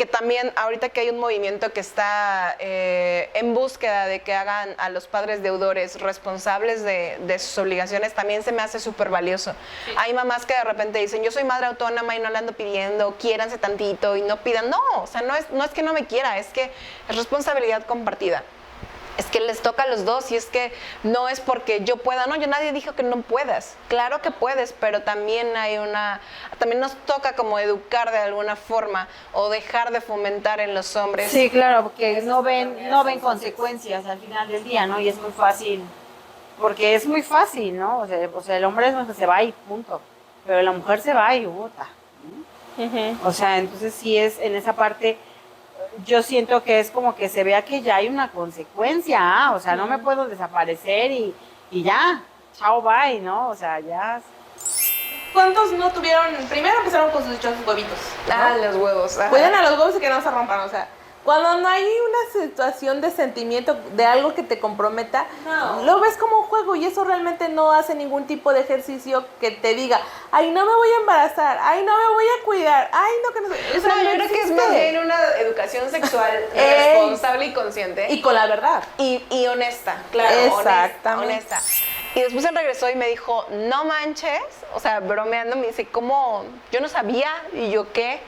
que también ahorita que hay un movimiento que está en búsqueda de que hagan a los padres deudores responsables de sus obligaciones, también se me hace súper valioso. Sí. Hay mamás que de repente dicen, yo soy madre autónoma y no la ando pidiendo, quiéranse tantito y no pidan. No, o sea, no es que no me quiera, es que es responsabilidad compartida. Es que les toca a los dos y es que no es porque yo pueda, no, yo nadie dijo que no puedas, claro que puedes, pero también también nos toca como educar de alguna forma o dejar de fomentar en los hombres. Sí, claro, porque no ven consecuencias al final del día, ¿no? Y es muy fácil, porque es muy fácil, ¿no? O sea, el hombre es el que se va y punto, pero la mujer se va y vota, ¿no? Uh-huh. O sea, entonces sí es en esa parte. Yo siento que es como que se vea que ya hay una consecuencia, o sea, no me puedo desaparecer y ya, chao, bye, ¿no? O sea, ya. ¿Cuántos no tuvieron? Primero empezaron con sus dichosos huevitos, ¿no? Ah, los huevos. Ajá. Cuidan a los huevos y que no se rompan, o sea, cuando no hay una situación de sentimiento, de algo que te comprometa, lo ves como un juego y eso realmente no hace ningún tipo de ejercicio que te diga, ay, no me voy a embarazar, ay, no me voy a cuidar, ay, no, que no sé. Yo creo que es más bien una educación sexual responsable y consciente. Y con la verdad. Y honesta, claro. Exactamente. Honesta. Y después él regresó y me dijo, no manches, o sea, bromeando, me dice, ¿cómo? Yo no sabía, y yo, ¿qué?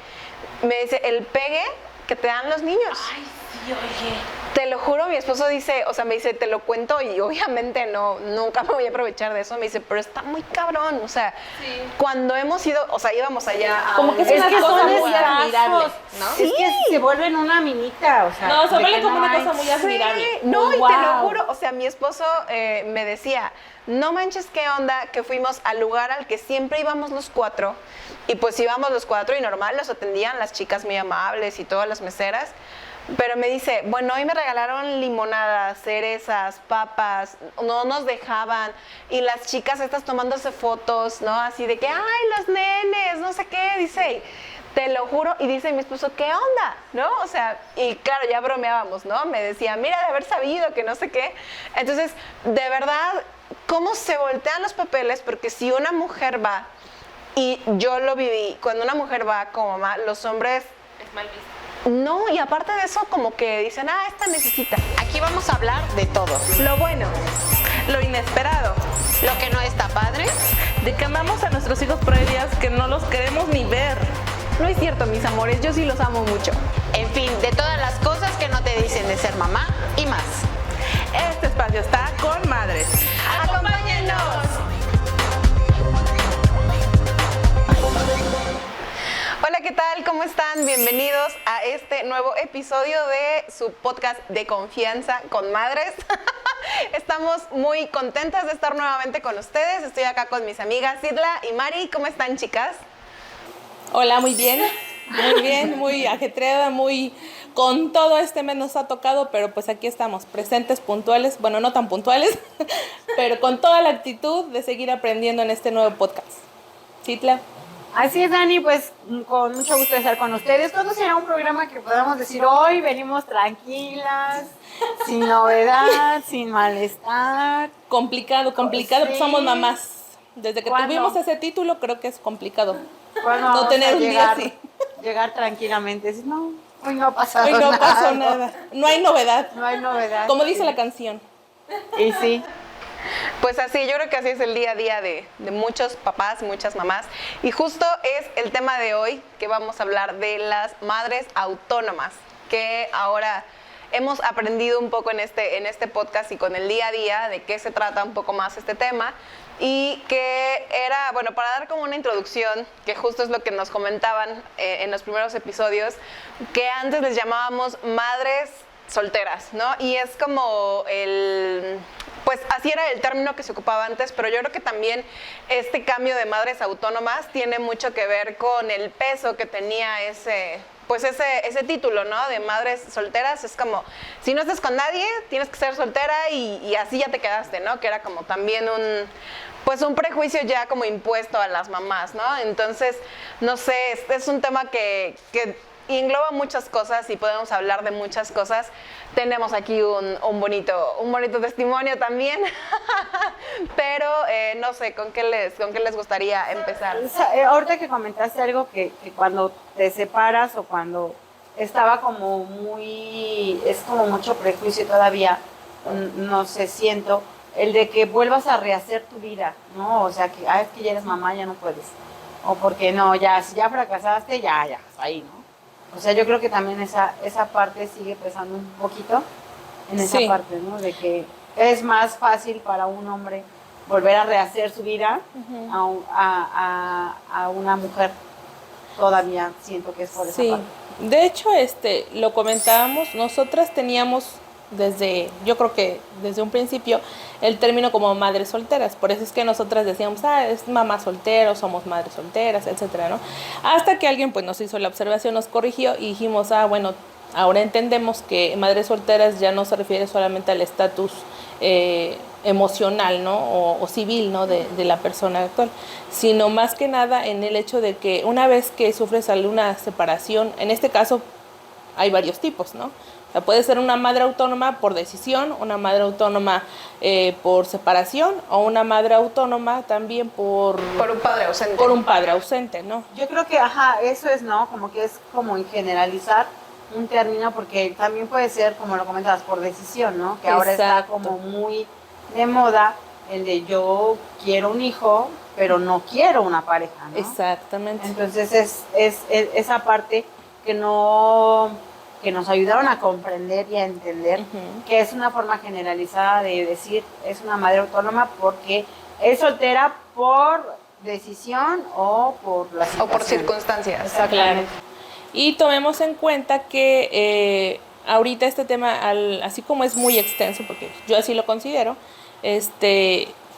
Me dice, el pegue que te dan los niños. Ay, sí, oye. Te lo juro, mi esposo dice, o sea, me dice, te lo cuento y obviamente nunca me voy a aprovechar de eso. Me dice, pero está muy cabrón, o sea, sí. Cuando hemos ido, o sea, íbamos allá a como que es una cosa muy admirable, ¿no? Sí. Es que se vuelven una minita, o sea. No, se vuelven como una cosa muy admirable. Sí. No, y te lo juro, o sea, mi esposo me decía, no manches qué onda, que fuimos al lugar al que siempre íbamos los cuatro, y pues íbamos los cuatro y normal los atendían las chicas muy amables y todas las meseras, pero me dice, bueno, hoy me regalaron limonadas, cerezas, papas, no nos dejaban, y las chicas estas tomándose fotos, ¿no? Así de que, ay, los nenes, no sé qué, dice, te lo juro, y dice mi esposo, ¿qué onda? ¿No? O sea, y claro, ya bromeábamos, ¿no? Me decía, mira, de haber sabido que no sé qué. Entonces, de verdad, ¿cómo se voltean los papeles? Porque si una mujer va, y yo lo viví, cuando una mujer va como mamá, los hombres... Es mal visto. No, y aparte de eso, como que dicen, esta necesita. Aquí vamos a hablar de todo. Lo bueno, lo inesperado, lo que no está padre, de que amamos a nuestros hijos por hay días que no los queremos ni ver. No es cierto, mis amores, yo sí los amo mucho. En fin, de todas las cosas que no te dicen de ser mamá y más. Este espacio está con madres. ¡Acompáñennos! Hola, ¿qué tal? ¿Cómo están? Bienvenidos a este nuevo episodio de su podcast de confianza con madres. Estamos muy contentas de estar nuevamente con ustedes. Estoy acá con mis amigas Sidla y Mari. ¿Cómo están, chicas? Hola, muy bien, muy ajetreada, muy con todo este mes nos ha tocado, pero pues aquí estamos, presentes, puntuales, bueno, no tan puntuales, pero con toda la actitud de seguir aprendiendo en este nuevo podcast. Citla. Así es, Dani, pues con mucho gusto de estar con ustedes. ¿Cuándo será un programa que podamos decir hoy venimos tranquilas, sin novedad, sin malestar? Complicado, sí. Pues somos mamás. Desde que tuvimos ese título creo que es complicado. No tener un día así. Llegar tranquilamente, decir, no, hoy no ha pasado nada. Hoy no pasó nada. No hay novedad. No hay novedad. Como dice la canción. Y sí. Pues así, yo creo que así es el día a día de muchos papás, muchas mamás. Y justo es el tema de hoy, que vamos a hablar de las madres autónomas, que ahora hemos aprendido un poco en este podcast y con el día a día de qué se trata un poco más este tema. Y que era, bueno, para dar como una introducción, que justo es lo que nos comentaban en los primeros episodios, que antes les llamábamos madres solteras, ¿no? Y es como pues así era el término que se ocupaba antes, pero yo creo que también este cambio de madres autónomas tiene mucho que ver con el peso que tenía ese título, ¿no? De madres solteras. Es como, si no estás con nadie, tienes que ser soltera y así ya te quedaste, ¿no? Que era como también un prejuicio ya como impuesto a las mamás, ¿no? Entonces, no sé, es un tema que engloba muchas cosas y podemos hablar de muchas cosas. Tenemos aquí un bonito testimonio también, pero no sé, ¿con qué les gustaría empezar? Ahorita que comentaste algo que cuando te separas o cuando estaba como muy, es como mucho prejuicio todavía, no sé, siento, el de que vuelvas a rehacer tu vida, ¿no? O sea, que, es que ya eres mamá, ya no puedes. O porque no, ya, si ya fracasaste, ya, ahí, ¿no? O sea, yo creo que también esa parte sigue pesando un poquito en esa Sí. parte, ¿no? De que es más fácil para un hombre volver a rehacer su vida a una mujer. Todavía siento que es por esa Sí, parte. de hecho, lo comentábamos, nosotras teníamos yo creo que desde un principio, el término como madres solteras, por eso es que nosotras decíamos, es mamá soltero, somos madres solteras, etcétera, ¿no? Hasta que alguien pues nos hizo la observación, nos corrigió y dijimos, bueno, ahora entendemos que madres solteras ya no se refiere solamente al estatus emocional, ¿no? O civil, ¿no? De la persona actual, sino más que nada en el hecho de que una vez que sufres alguna separación, en este caso hay varios tipos, ¿no? O sea, puede ser una madre autónoma por decisión, una madre autónoma por separación o una madre autónoma también por un padre ausente. Por un padre ausente, ¿no? Yo creo que, eso es, ¿no? Como que es como en generalizar un término, porque también puede ser, como lo comentabas, por decisión, ¿no? Que ahora está Exacto. como muy de moda el de yo quiero un hijo, pero no quiero una pareja, ¿no? Exactamente. Entonces es esa parte que nos ayudaron a comprender y a entender que es una forma generalizada de decir es una madre autónoma porque es soltera por decisión o por la O por situación. circunstancias. Exactamente. Y tomemos en cuenta que ahorita este tema, así como es muy extenso, porque yo así lo considero,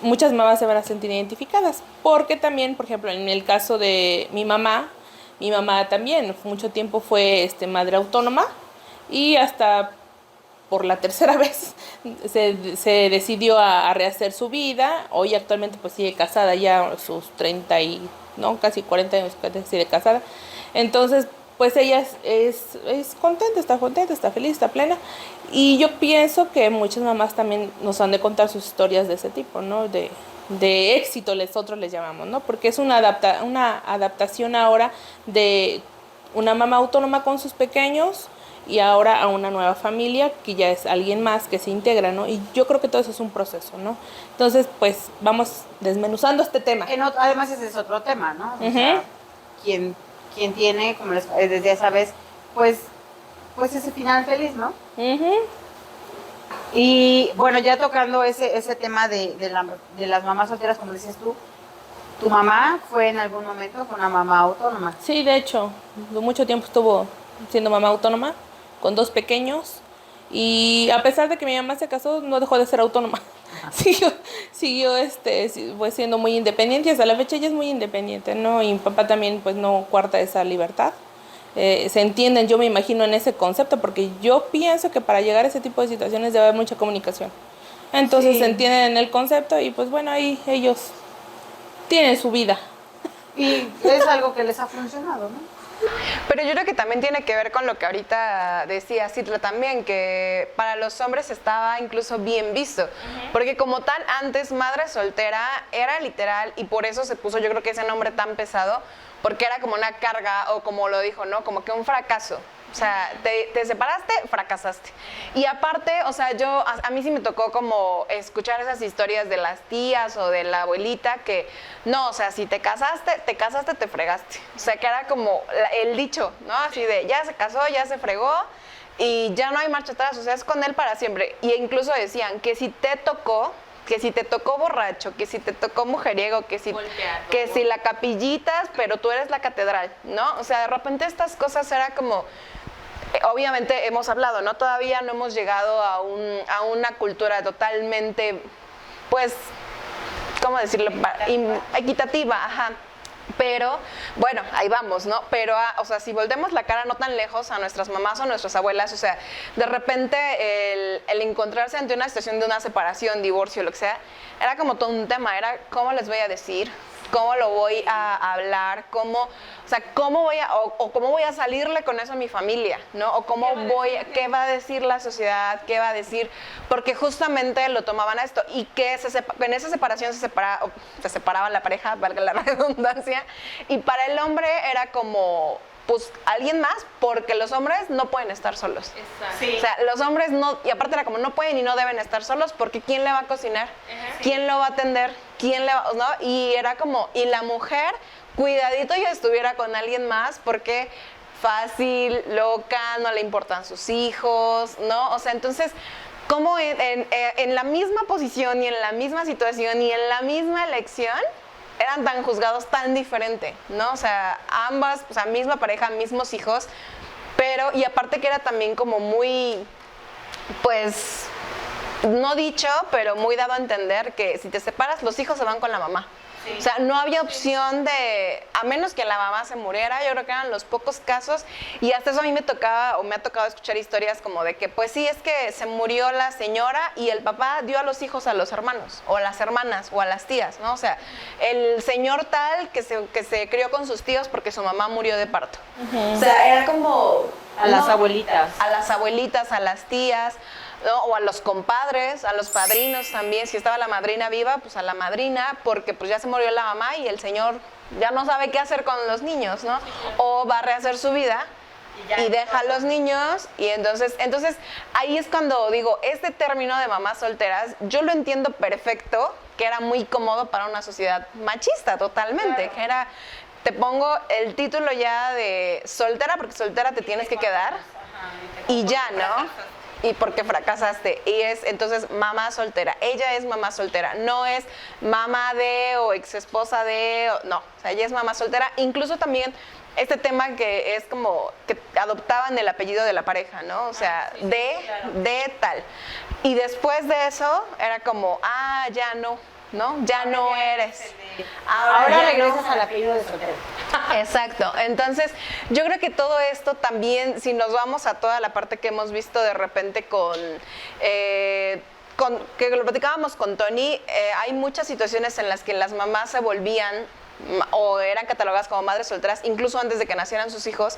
muchas mamás se van a sentir identificadas, porque también, por ejemplo, en el caso de mi mamá también mucho tiempo fue madre autónoma y hasta por la tercera vez se decidió a rehacer su vida. Hoy actualmente pues sigue casada ya sus 30 y no, casi 40 años que sigue casada. Entonces pues ella es contenta, está feliz, está plena. Y yo pienso que muchas mamás también nos han de contar sus historias de ese tipo, ¿no? De éxito, nosotros les llamamos, ¿no? Porque es una adaptación ahora de una mamá autónoma con sus pequeños y ahora a una nueva familia que ya es alguien más que se integra, ¿no? Y yo creo que todo eso es un proceso, ¿no? Entonces, pues vamos desmenuzando este tema. Además ese es otro tema, ¿no? O Ujú. sea, quien tiene, como desde esa vez, pues ese final feliz, ¿no? Ujú. Y bueno, ya tocando ese tema de las mamás solteras, como dices tú, ¿tu mamá fue en algún momento una mamá autónoma? Sí, de hecho, mucho tiempo estuvo siendo mamá autónoma con 2 pequeños y a pesar de que mi mamá se casó, no dejó de ser autónoma. Siguió pues siendo muy independiente y hasta la fecha ella es muy independiente, ¿no? Y mi papá también pues no cuarta esa libertad. Se entienden, yo me imagino, en ese concepto, porque yo pienso que para llegar a ese tipo de situaciones debe haber mucha comunicación. Entonces Sí. se entienden en el concepto y pues bueno, ahí ellos tienen su vida. Y es algo que les ha funcionado, ¿no? Pero yo creo que también tiene que ver con lo que ahorita decía Citla también, que para los hombres estaba incluso bien visto, porque como tal antes madre soltera era literal y por eso se puso yo creo que ese nombre tan pesado, porque era como una carga o como lo dijo, ¿no? Como que un fracaso. O sea, te separaste, fracasaste. Y aparte, o sea, a mí sí me tocó como escuchar esas historias de las tías o de la abuelita que, no, o sea, si te casaste, te fregaste. O sea, que era como el dicho, ¿no? Así de, ya se casó, ya se fregó y ya no hay marcha atrás, o sea, es con él para siempre. Y incluso decían que si te tocó borracho, que si te tocó mujeriego, que si la capillitas, pero tú eres la catedral, ¿no? O sea, de repente estas cosas era como, obviamente hemos hablado, ¿no? Todavía no hemos llegado a una cultura totalmente, pues, ¿cómo decirlo? Equitativa, ajá. Pero, bueno, ahí vamos, ¿no? Pero, o sea, si volvemos la cara no tan lejos a nuestras mamás o nuestras abuelas, o sea, de repente el encontrarse ante una situación de una separación, divorcio, lo que sea, era como todo un tema, era cómo les voy a decir, cómo lo voy a hablar, cómo voy a salirle con eso a mi familia, ¿no? O qué va a decir la sociedad, qué va a decir, porque justamente lo tomaban a esto y que en esa separación se separaba la pareja, valga la redundancia, y para el hombre era como pues alguien más, porque los hombres no pueden estar solos. Exacto. O sea, los hombres no, y aparte era como no pueden y no deben estar solos, porque ¿quién le va a cocinar? ¿Quién lo va a atender? ¿Quién le va, no? Y era como, y la mujer, cuidadito y estuviera con alguien más, porque fácil, loca, no le importan sus hijos, ¿no? O sea, entonces, como en la misma posición y en la misma situación y en la misma elección, eran tan juzgados tan diferente, ¿no? O sea, ambas, o sea, misma pareja, mismos hijos, pero, y aparte que era también como muy, pues, no dicho, pero muy dado a entender que si te separas, los hijos se van con la mamá. O sea, no había opción de, a menos que la mamá se muriera, yo creo que eran los pocos casos, y hasta eso a mí me tocaba, o me ha tocado escuchar historias como de que, pues sí, es que se murió la señora y el papá dio a los hijos a los hermanos, o a las hermanas, o a las tías, ¿no? O sea, el señor tal que se crió con sus tíos porque su mamá murió de parto. O sea, era como... A las abuelitas. A las abuelitas, a las tías, ¿no? O a los compadres, a los padrinos también, si estaba la madrina viva, pues a la madrina, porque pues ya se murió la mamá y el señor ya no sabe qué hacer con los niños, ¿no? O va a rehacer su vida y deja a los niños, y entonces ahí es cuando digo, este término de mamás solteras, yo lo entiendo perfecto, que era muy cómodo para una sociedad machista totalmente, que era, te pongo el título ya de soltera, porque soltera te tienes que quedar, y ya, ¿no? Y porque fracasaste, y es entonces mamá soltera, ella es mamá soltera, no es mamá de o ex esposa de, no, o sea, ella es mamá soltera. Incluso también este tema que es como que adoptaban el apellido de la pareja, ¿no? O sea, de tal. Y después de eso era como, ya no, ya no eres. Ahora regresas al apellido de soltero. Exacto. Entonces, yo creo que todo esto también, si nos vamos a toda la parte que hemos visto de repente que lo platicábamos con Tony, hay muchas situaciones en las que las mamás se volvían o eran catalogadas como madres solteras incluso antes de que nacieran sus hijos,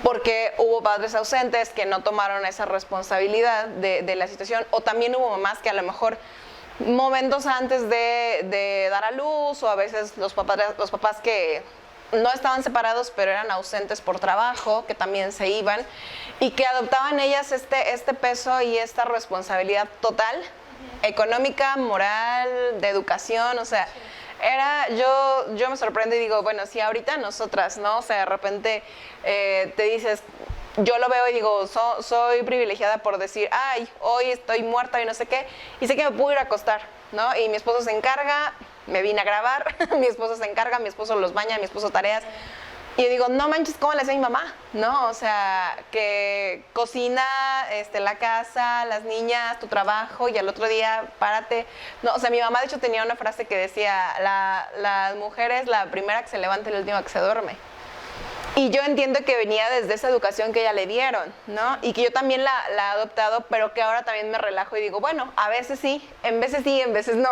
porque hubo padres ausentes que no tomaron esa responsabilidad de la situación, o también hubo mamás que a lo mejor momentos antes de dar a luz, o a veces los papás que no estaban separados pero eran ausentes por trabajo, que también se iban, y que adoptaban ellas este peso y esta responsabilidad total, económica, moral, de educación, o sea, yo me sorprendo y digo, bueno, si ahorita nosotras, ¿no? O sea, de repente te dices, yo lo veo y digo, soy privilegiada por decir, ay, hoy estoy muerta y no sé qué, y sé que me puedo ir a acostar, ¿no? Y mi esposo se encarga, me vine a grabar, mi esposo se encarga, mi esposo los baña, mi esposo tareas. Y yo digo, no manches, ¿cómo le hace mi mamá? ¿No? O sea, que cocina la casa, las niñas, tu trabajo, y al otro día párate. No, o sea, mi mamá de hecho tenía una frase que decía, la mujer es la primera que se levanta y la última que se duerme. Y yo entiendo que venía desde esa educación que ella le dieron, ¿no? Y que yo también la he adoptado, pero que ahora también me relajo y digo, bueno, a veces sí, en veces no.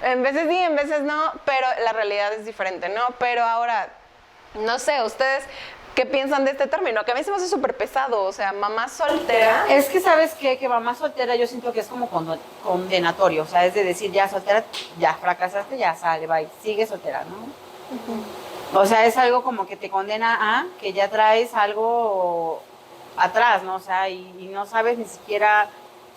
En veces sí, en veces no, pero la realidad es diferente, ¿no? Pero ahora, no sé, ustedes, ¿qué piensan de este término? Que a mí se me hace súper pesado, o sea, mamá soltera. Es que, ¿sabes qué? Que mamá soltera yo siento que es como condenatorio, o sea, es de decir, ya soltera, ya fracasaste, ya sale, bye, sigue soltera, ¿no? O sea, es algo como que te condena a que ya traes algo atrás, ¿no? O sea, y no sabes ni siquiera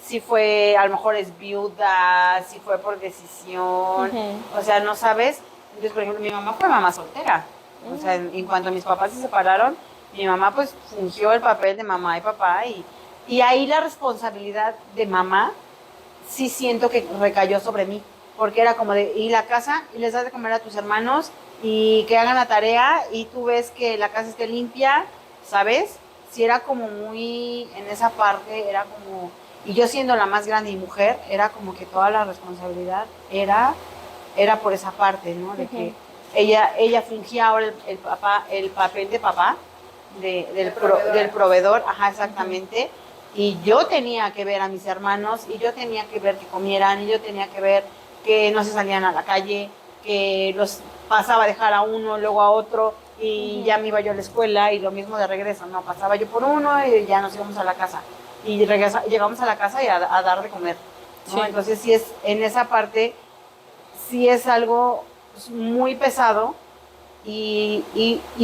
si fue, a lo mejor es viuda, si fue por decisión, o sea, no sabes. Entonces, por ejemplo, mi mamá fue mamá soltera. O sea, en cuanto mis papás se separaron, mi mamá pues fungió el papel de mamá y papá, y ahí la responsabilidad de mamá sí siento que recayó sobre mí, porque era como de ir a la casa y les das de comer a tus hermanos y que hagan la tarea y tú ves que la casa esté limpia, ¿sabes? Sí, era como muy, en esa parte era como, y yo siendo la más grande y mujer, era como que toda la responsabilidad era por esa parte, ¿no? De que ella fungía ahora el papel de papá, del proveedor, ajá, exactamente, y yo tenía que ver a mis hermanos, y yo tenía que ver que comieran, y yo tenía que ver que no se salían a la calle, que los pasaba a dejar a uno, luego a otro, y ya me iba yo a la escuela, y lo mismo de regreso, no, pasaba yo por uno y ya nos íbamos a la casa, y llegamos a la casa y a dar de comer, ¿no? Sí. Entonces sí es, en esa parte, sí es algo muy pesado, Y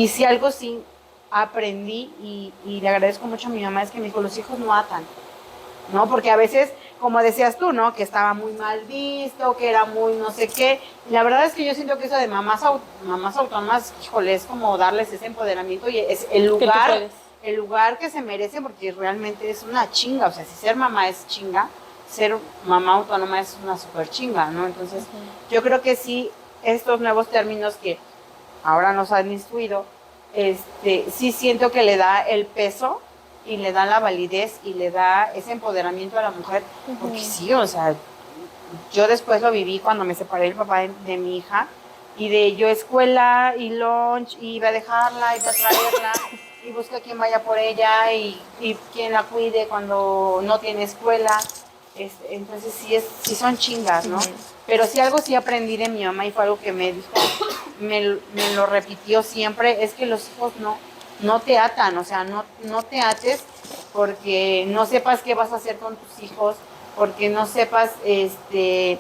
si algo sí aprendí y le agradezco mucho a mi mamá es que me dijo, los hijos no atan, ¿no? Porque a veces, como decías tú, ¿no? Que estaba muy mal visto, que era muy no sé qué. Y la verdad es que yo siento que eso de mamás autónomas, híjole, es como darles ese empoderamiento y es el lugar que se merece, porque realmente es una chinga. O sea, si ser mamá es chinga, ser mamá autónoma es una súper chinga, ¿no? Entonces, yo creo que sí, estos nuevos términos que ahora nos han instruido, sí siento que le da el peso y le da la validez y le da ese empoderamiento a la mujer, porque sí, o sea, yo después lo viví cuando me separé del papá de mi hija, y de yo escuela y lunch, y iba a dejarla, iba a traerla, y busca quien vaya por ella, y quien la cuide cuando no tiene escuela. Entonces sí son chingas, ¿no? Pero sí algo sí aprendí de mi mamá y fue algo que me dijo, me lo repitió siempre, es que los hijos no te atan, o sea, no te ates porque no sepas qué vas a hacer con tus hijos, porque no sepas qué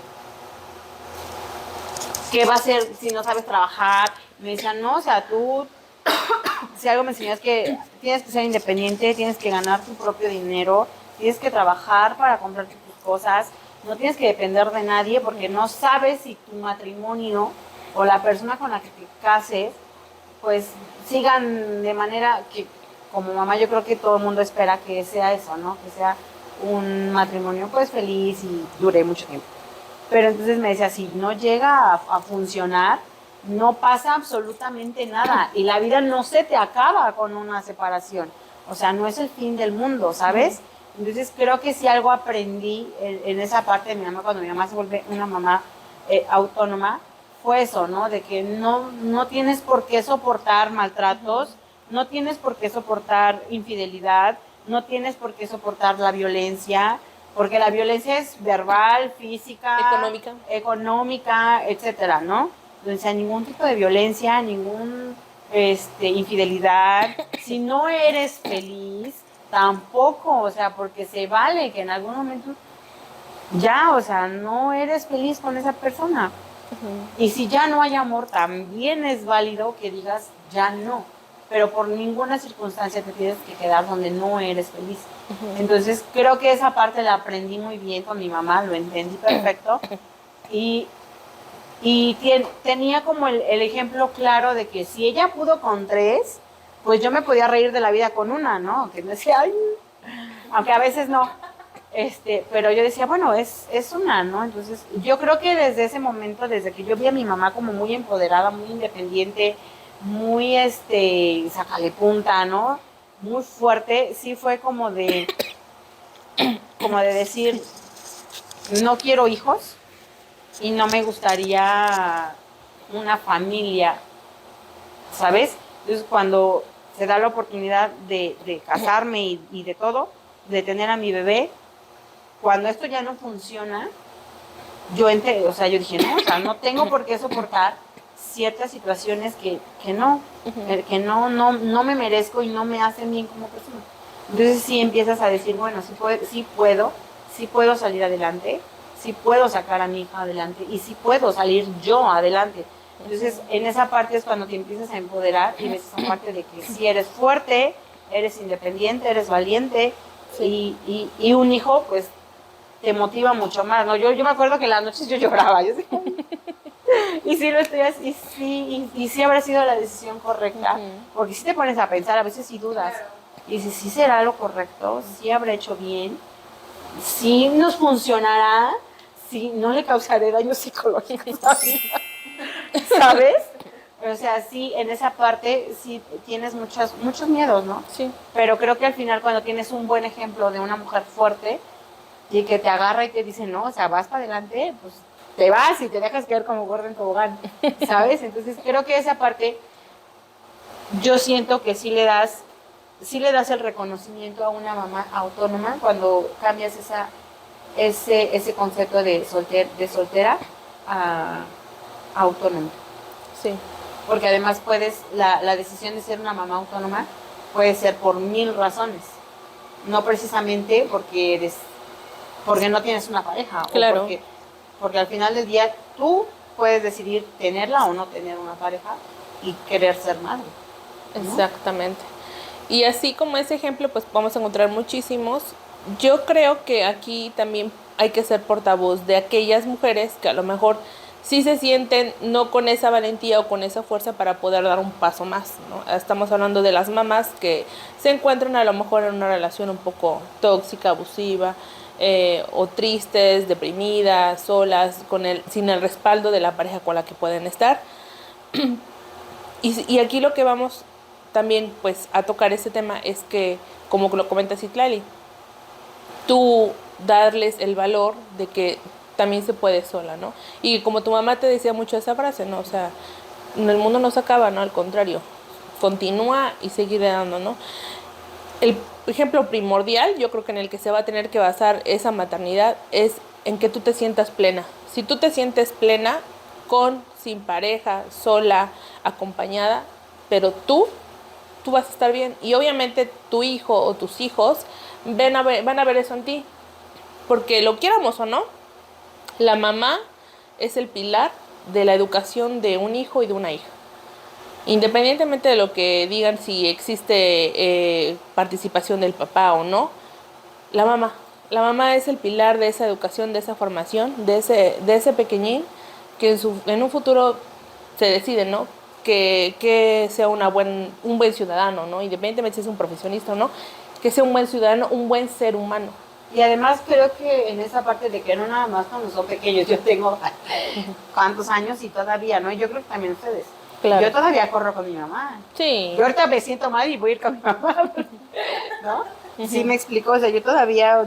va a hacer si no sabes trabajar. Me decían, no, o sea, tú, si algo me enseñó es que tienes que ser independiente, tienes que ganar tu propio dinero, tienes que trabajar para comprarte tus cosas, no tienes que depender de nadie porque no sabes si tu matrimonio o la persona con la que te cases, pues sigan de manera que, como mamá, yo creo que todo el mundo espera que sea eso, ¿no? Que sea un matrimonio pues feliz y dure mucho tiempo. Pero entonces me decía, si no llega a funcionar, no pasa absolutamente nada y la vida no se te acaba con una separación. O sea, no es el fin del mundo, ¿sabes? Entonces creo que sí algo aprendí en esa parte de mi mamá, cuando mi mamá se vuelve una mamá autónoma, fue eso, ¿no? De que no tienes por qué soportar maltratos, no tienes por qué soportar infidelidad, no tienes por qué soportar la violencia, porque la violencia es verbal, física, económica, etcétera, ¿no? O sea, ningún tipo de violencia, ningún infidelidad. Si no eres feliz, tampoco, o sea, porque se vale que en algún momento ya, o sea, no eres feliz con esa persona. Y si ya no hay amor, también es válido que digas ya no, pero por ninguna circunstancia te tienes que quedar donde no eres feliz. Entonces creo que esa parte la aprendí muy bien con mi mamá, lo entendí perfecto y tenía como el ejemplo claro de que si ella pudo con 3, pues yo me podía reír de la vida con una, ¿no? Que me decía, ay, aunque a veces no. Pero yo decía, bueno, es una, ¿no? Entonces, yo creo que desde ese momento, desde que yo vi a mi mamá como muy empoderada, muy independiente, muy, sácale punta, ¿no? Muy fuerte, sí fue como de decir, no quiero hijos y no me gustaría una familia, ¿sabes? Entonces, cuando se da la oportunidad de casarme y de todo, de tener a mi bebé, cuando esto ya no funciona, yo dije, no, o sea, no tengo por qué soportar ciertas situaciones que no me merezco y no me hacen bien como persona. Entonces sí empiezas a decir, bueno, sí puedo salir adelante, sí puedo sacar a mi hija adelante y sí puedo salir yo adelante. Entonces en esa parte es cuando te empiezas a empoderar y ves esa parte de que sí eres fuerte, eres independiente, eres valiente, sí. y un hijo pues te motiva mucho más, ¿no? Yo me acuerdo que en las noches yo lloraba, yo decía, y sí lo estoy así, y sí habrá sido la decisión correcta, porque si te pones a pensar, a veces sí dudas, y dices, ¿sí será lo correcto? ¿Sí habré hecho bien? ¿Sí nos funcionará? ¿Sí no le causaré daños psicológicos a mi hija? ¿Sabes? O sea, sí, en esa parte sí tienes muchos miedos, ¿no? Sí. Pero creo que al final cuando tienes un buen ejemplo de una mujer fuerte y que te agarra y te dice, no, o sea, vas para adelante, pues te vas y te dejas caer como gordo en tobogán, ¿sabes? Entonces creo que esa parte yo siento que sí le das el reconocimiento a una mamá autónoma cuando cambias ese concepto de soltera a autónoma. Sí. Porque además la decisión de ser una mamá autónoma puede ser por 1000 razones. No precisamente porque no tienes una pareja. Claro. Porque al final del día tú puedes decidir tenerla o no tener una pareja, y querer ser madre. Exactamente. Y así como ese ejemplo, pues vamos a encontrar muchísimos. Yo creo que aquí también hay que ser portavoz de aquellas mujeres que a lo mejor sí se sienten no con esa valentía o con esa fuerza para poder dar un paso más, ¿no? Estamos hablando de las mamás que se encuentran a lo mejor en una relación un poco tóxica, abusiva, o tristes, deprimidas, solas, sin el respaldo de la pareja con la que pueden estar. Y aquí lo que vamos también pues a tocar este tema es que, como lo comenta Citlali, tú darles el valor de que también se puede sola, ¿no? Y como tu mamá te decía mucho esa frase, ¿no? O sea, el mundo no se acaba, ¿no? Al contrario, continúa y seguiré dando, ¿no? El ejemplo primordial, yo creo que en el que se va a tener que basar esa maternidad es en que tú te sientas plena. Si tú te sientes plena, sin pareja, sola, acompañada, pero tú vas a estar bien. Y obviamente tu hijo o tus hijos van a ver eso en ti. Porque lo quieramos o no, la mamá es el pilar de la educación de un hijo y de una hija. Independientemente de lo que digan si existe participación del papá o no, la mamá es el pilar de esa educación, de esa formación, de ese pequeñín que en un futuro se decide, ¿no? Que sea un buen ciudadano, ¿no? Independientemente si es un profesionista o no, que sea un buen ciudadano, un buen ser humano. Y además creo que en esa parte de que no nada más cuando son pequeños, yo tengo cuántos años y todavía, ¿no? Yo creo que también ustedes. Claro. Yo todavía corro con mi mamá. Sí. Yo ahorita me siento mal y voy a ir con mi mamá, ¿no? Sí me explicó, o sea, yo todavía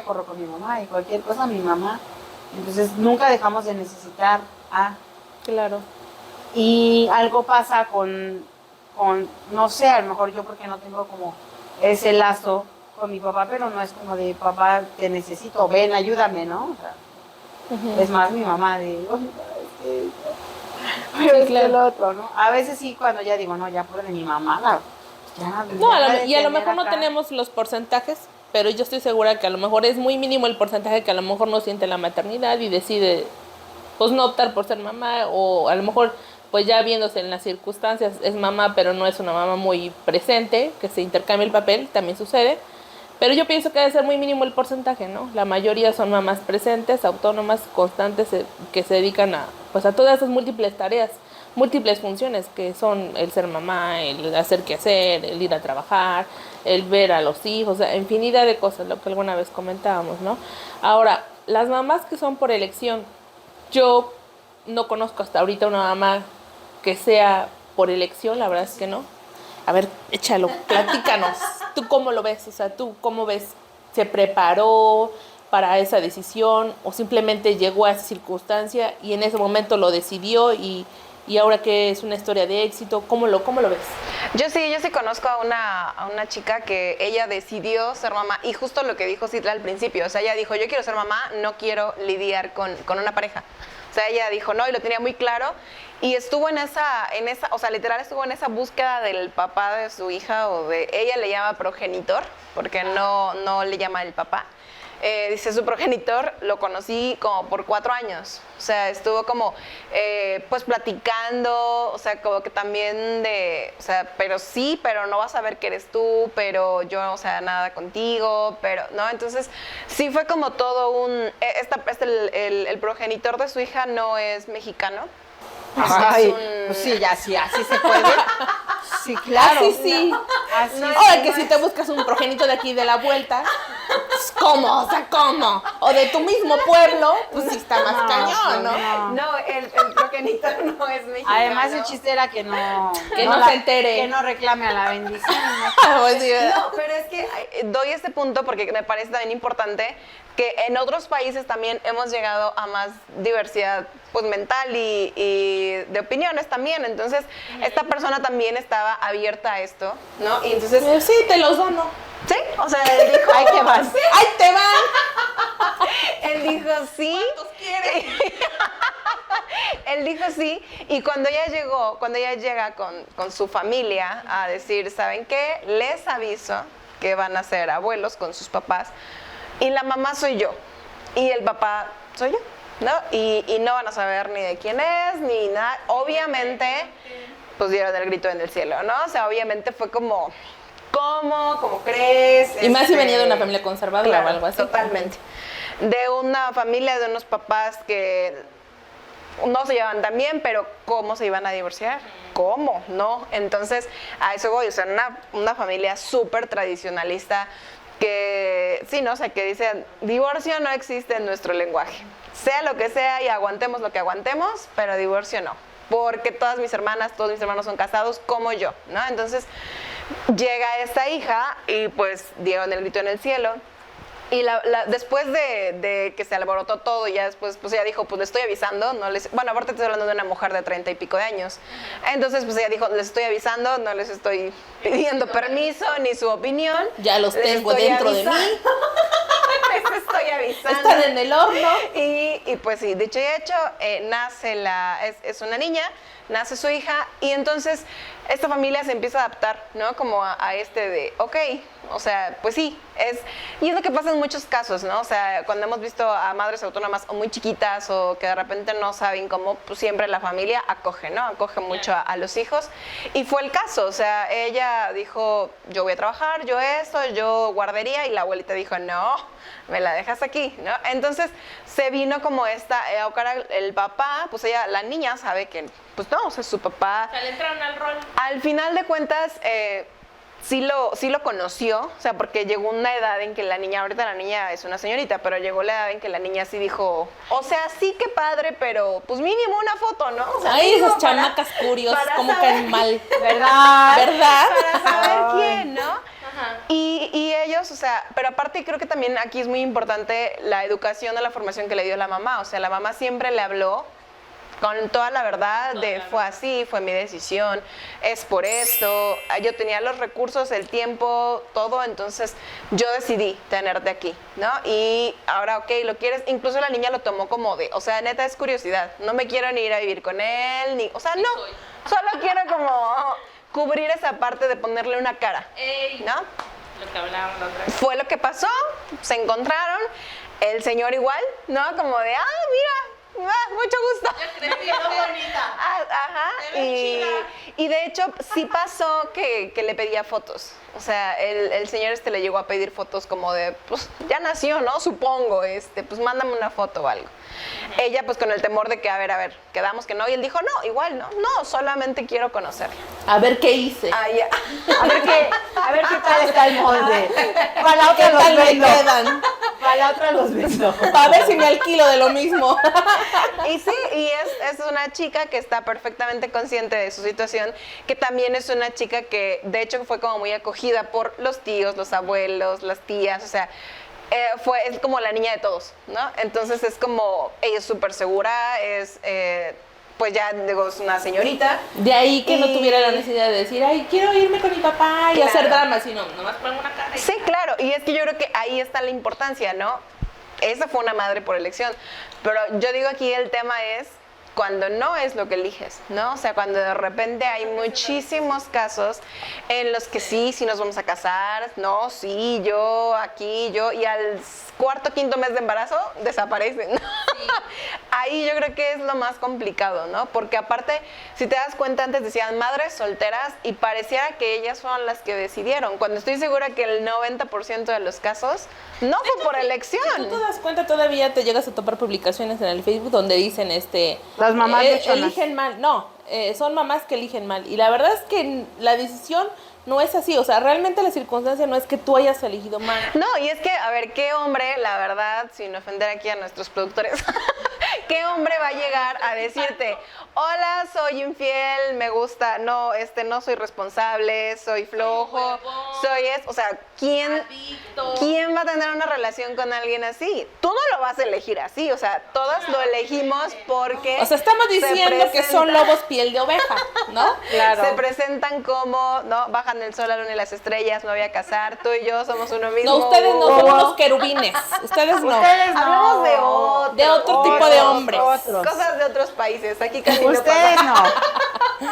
corro con mi mamá y cualquier cosa mi mamá. Entonces nunca dejamos de necesitar Claro. Y algo pasa con, no sé, a lo mejor yo porque no tengo como ese lazo con mi papá, pero no es como de papá, te necesito, ven, ayúdame, ¿no? O sea, es más mi mamá de, pero es claro. el otro, ¿no? A veces sí, cuando ya digo, no, ya por de mi mamá, y a lo mejor no tenemos los porcentajes, pero yo estoy segura que a lo mejor es muy mínimo el porcentaje que a lo mejor no siente la maternidad y decide, pues, no optar por ser mamá, o a lo mejor, pues, ya viéndose en las circunstancias, es mamá, pero no es una mamá muy presente, que se intercambia el papel, también sucede. Pero yo pienso que debe ser muy mínimo el porcentaje, ¿no? La mayoría son mamás presentes, autónomas, constantes, que se dedican a todas esas múltiples tareas, múltiples funciones, que son el ser mamá, el hacer qué hacer, el ir a trabajar, el ver a los hijos, o sea, infinidad de cosas, lo que alguna vez comentábamos, ¿no? Ahora, las mamás que son por elección, yo no conozco hasta ahorita una mamá que sea por elección, la verdad es que no. A ver, échalo, platícanos. ¿Tú cómo lo ves? O sea, ¿tú cómo ves? ¿Se preparó para esa decisión o simplemente llegó a esa circunstancia y en ese momento lo decidió y ahora que es una historia de éxito? ¿Cómo lo ves? Yo sí conozco a una chica que ella decidió ser mamá y justo lo que dijo Citla al principio, o sea, ella dijo, yo quiero ser mamá, no quiero lidiar con una pareja. O sea, ella dijo no y lo tenía muy claro y estuvo en esa, o sea, literal estuvo en esa búsqueda del papá de su hija ella le llama progenitor porque no le llama el papá. Dice, su progenitor lo conocí como por 4 años, o sea, estuvo como, pues platicando, o sea, como que también o sea, pero no vas a ver que eres tú, pero yo, o sea, nada contigo, pero, ¿no? Entonces, sí fue como todo el progenitor de su hija no es mexicano. Ay, pues sí, ya sí, así se puede. Sí, claro. Sí. Así Ahora que si te buscas un progenito de aquí de la vuelta, pues, ¿cómo? O sea, ¿cómo? O de tu mismo pueblo, pues sí está más cañón, ¿no? No, el progenitor no es mexicano. Además el chiste era que no se entere. Que no reclame a la bendición. Pues sí, No, pero es que doy este punto porque me parece también importante que en otros países también hemos llegado a más diversidad pues mental y de opiniones también. Entonces, esta persona también estaba abierta a esto, ¿no? Y entonces... Sí, te los dono. Sí, o sea, él dijo... ¡Ay, qué van! ¡Ay, te van! Él dijo sí. ¿Cuántos quieres? Él dijo sí, y cuando ella llega con su familia a decir, ¿saben qué? Les aviso que van a ser abuelos con sus papás, y la mamá soy yo, y el papá soy yo, ¿no? Y no van a saber ni de quién es, ni nada. Obviamente, pues dieron el grito en el cielo, ¿no? O sea, obviamente fue como, ¿cómo? ¿Cómo crees? Y más si venía de una familia conservadora claro, o algo así. Totalmente. De una familia, de unos papás que no se llevan tan bien, pero ¿cómo se iban a divorciar? ¿Cómo? No. Entonces, a eso voy. O sea, una familia súper tradicionalista que, sí, ¿no? O sea, que dice, divorcio no existe en nuestro lenguaje. Sea lo que sea y aguantemos lo que aguantemos, pero divorcio no. Porque todas mis hermanas, todos mis hermanos son casados como yo, ¿no? Entonces, llega esta hija y pues dieron el grito en el cielo. Y después de que se alborotó todo, y ya después, pues ella dijo, pues le estoy avisando, no les, bueno, aparte estoy hablando de una mujer de 30 y pico de años. Entonces, pues ella dijo, les estoy avisando, no les estoy pidiendo permiso ni su opinión. Ya los tengo dentro de mí. Les estoy avisando. Están en el horno. Y pues sí, dicho y hecho, nace es una niña, nace su hija, y entonces esta familia se empieza a adaptar, ¿no? Como a este de, ok, o sea, pues sí, y es lo que pasa en muchos casos, ¿no? O sea, cuando hemos visto a madres autónomas o muy chiquitas o que de repente no saben cómo, pues siempre la familia acoge, ¿no? Acoge mucho a los hijos. Y fue el caso, o sea, ella dijo, yo voy a trabajar, yo esto, yo guardería, y la abuelita dijo, no, me la dejas aquí, ¿no? Entonces se vino como el papá, pues ella, la niña sabe que, pues no, o sea, su papá... O sea, le entraron al rol. Al final de cuentas, sí lo conoció, o sea, porque llegó una edad en que la niña, ahorita la niña es una señorita, pero llegó la edad en que la niña sí dijo, o sea, sí que padre, pero pues mínimo una foto, ¿no? O sea, ay, esas chamacas curiosas, como caen mal. ¿Verdad? ¿Verdad? para saber quién, ¿no? Ajá. Y ellos, o sea, pero aparte creo que también aquí es muy importante la educación o la formación que le dio la mamá, o sea, la mamá siempre le habló con toda la verdad de fue así, fue mi decisión, es por esto, yo tenía los recursos, el tiempo, todo, entonces yo decidí tenerte aquí, ¿no? Y ahora, ok, lo quieres, incluso la niña lo tomó como de, o sea, neta es curiosidad, no me quiero ni ir a vivir con él, ni, o sea, no, solo quiero como cubrir esa parte de ponerle una cara, ¿no? Lo que hablábamos la otra vez. Fue lo que pasó, se encontraron, el señor igual, ¿no? Como de, mira, mucho gusto. bonita. Ajá. Y de hecho, sí pasó que le pedía fotos. O sea, el señor le llegó a pedir fotos como de, pues ya nació, ¿no? Supongo, pues mándame una foto o algo. Ella, pues con el temor de que, a ver, quedamos que no. Y él dijo, no, igual, no, solamente quiero conocerla. A ver qué hice. Ya. A ver qué tal está el molde. Para la otra ¿Qué los tal me vendo. quedan? Para la otra los vendo. Para ver si me alquilo de lo mismo. Y sí, y es una chica que está perfectamente consciente de su situación, que también es una chica que de hecho fue como muy acogida por los tíos, los abuelos, las tías, o sea, es como la niña de todos, ¿no? Entonces es como, ella es súper segura, pues ya digo, es una señorita. De ahí que no tuviera la necesidad de decir, ay, quiero irme con mi papá y Claro. hacer drama, sino nomás pongo una cara. Sí, claro, y es que yo creo que ahí está la importancia, ¿no? Esa fue una madre por elección, pero yo digo aquí el tema es cuando no es lo que eliges, ¿no? O sea, cuando de repente hay muchísimos casos en los que sí nos vamos a casar, no, sí, yo, aquí, yo, y al cuarto, quinto mes de embarazo desaparecen. Sí. Ahí yo creo que es lo más complicado, ¿no? Porque aparte, si te das cuenta, antes decían madres solteras y pareciera que ellas fueron las que decidieron, cuando estoy segura que el 90% de los casos no fue por elección. Si tú te das cuenta, todavía te llegas a topar publicaciones en el Facebook donde dicen, Las mamás de chonas. eligen mal. No, son mamás que eligen mal. Y la verdad es que la decisión no es así. O sea, realmente la circunstancia no es que tú hayas elegido mal. No, y es que, a ver, ¿qué hombre, la verdad, sin ofender aquí a nuestros productores, qué hombre va a llegar a decirte, hola, soy infiel, me gusta, no soy responsable, soy flojo, o sea, ¿quién va a tener una relación con alguien así? Tú no lo vas a elegir así, o sea, todas lo elegimos porque O sea, estamos diciendo que son lobos piel de oveja, ¿no? Claro. Se presentan como, ¿no? Bajan el sol, la luna y las estrellas, me voy a casar, tú y yo somos uno mismo. No, ustedes no son unos querubines. Ustedes no. Ustedes no. Hablamos de otro. De otro tipo de hombres. Otros. Cosas de otros países, aquí casi no Ustedes pasa. no.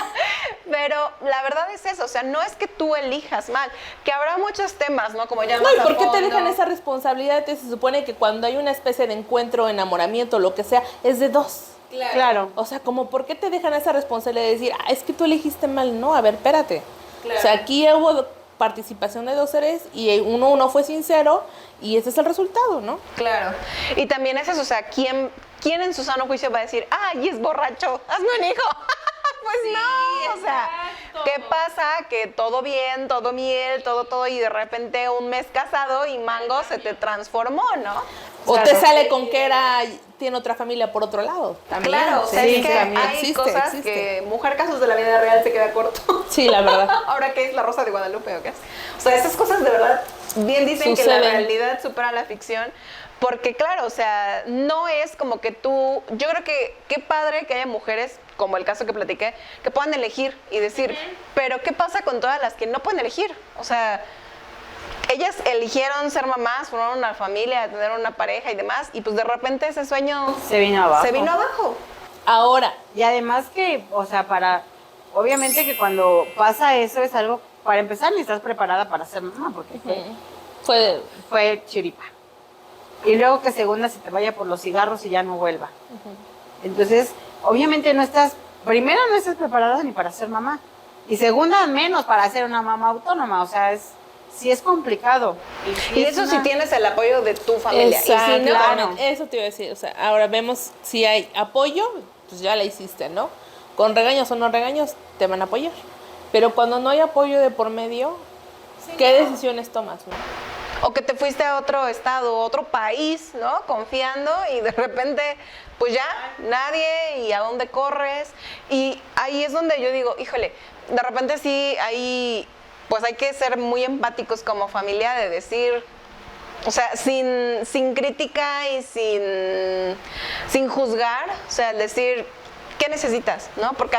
Pero la verdad es eso, o sea, no es que tú elijas mal, que habrá muchos temas, ¿no? Como ya No, más ¿y a por qué te fondo. dejan esa responsabilidad? Se supone que cuando hay una especie de encuentro, enamoramiento, lo que sea, es de dos. Claro. O sea, como, ¿por qué te dejan esa responsabilidad de decir, es que tú elegiste mal? No, a ver, espérate. O sea, aquí hubo participación de dos seres y uno fue sincero y ese es el resultado, ¿no? Claro. Y también es eso, o sea, ¿quién en su sano juicio va a decir, ay, es borracho, hazme un hijo? Pues sí, no, o sea, ¿qué pasa? Que todo bien, todo miel, todo, y de repente un mes casado y mango se te transformó, ¿no? O te sale con que tiene otra familia por otro lado. También. Claro, o sea, sí, es que también hay cosas que mujer casos de la vida real se queda corto. Sí, la verdad. Ahora, ¿qué es la Rosa de Guadalupe o qué es? O sea, esas cosas de verdad bien dicen que la realidad supera la ficción. Porque claro, o sea, no es como que tú, yo creo que qué padre que haya mujeres, como el caso que platiqué, que puedan elegir y decir, pero ¿qué pasa con todas las que no pueden elegir? O sea, ellas eligieron ser mamás, formaron una familia, tener una pareja y demás, y pues de repente ese sueño Se vino abajo. se vino abajo. Ahora, Y además que, o sea, obviamente que cuando pasa eso es algo, para empezar ni estás preparada para ser mamá, porque fue chiripa. Y luego que segunda se te vaya por los cigarros y ya no vuelva. Entonces, obviamente primero no estás preparada ni para ser mamá. Y segunda, menos para ser una mamá autónoma. O sea, sí es complicado. Y eso si tienes el apoyo de tu familia. Y si no, exactamente, eso te iba a decir. O sea, ahora vemos si hay apoyo, pues ya la hiciste, ¿no? Con regaños o no regaños, te van a apoyar. Pero cuando no hay apoyo de por medio, ¿qué decisiones tomas, no? o que te fuiste a otro estado, otro país, ¿no? Confiando y de repente, pues ya, nadie y a dónde corres. Y ahí es donde yo digo, híjole, de repente sí, ahí pues hay que ser muy empáticos como familia de decir, o sea, sin crítica y sin juzgar, o sea, decir, ¿qué necesitas? ¿No? Porque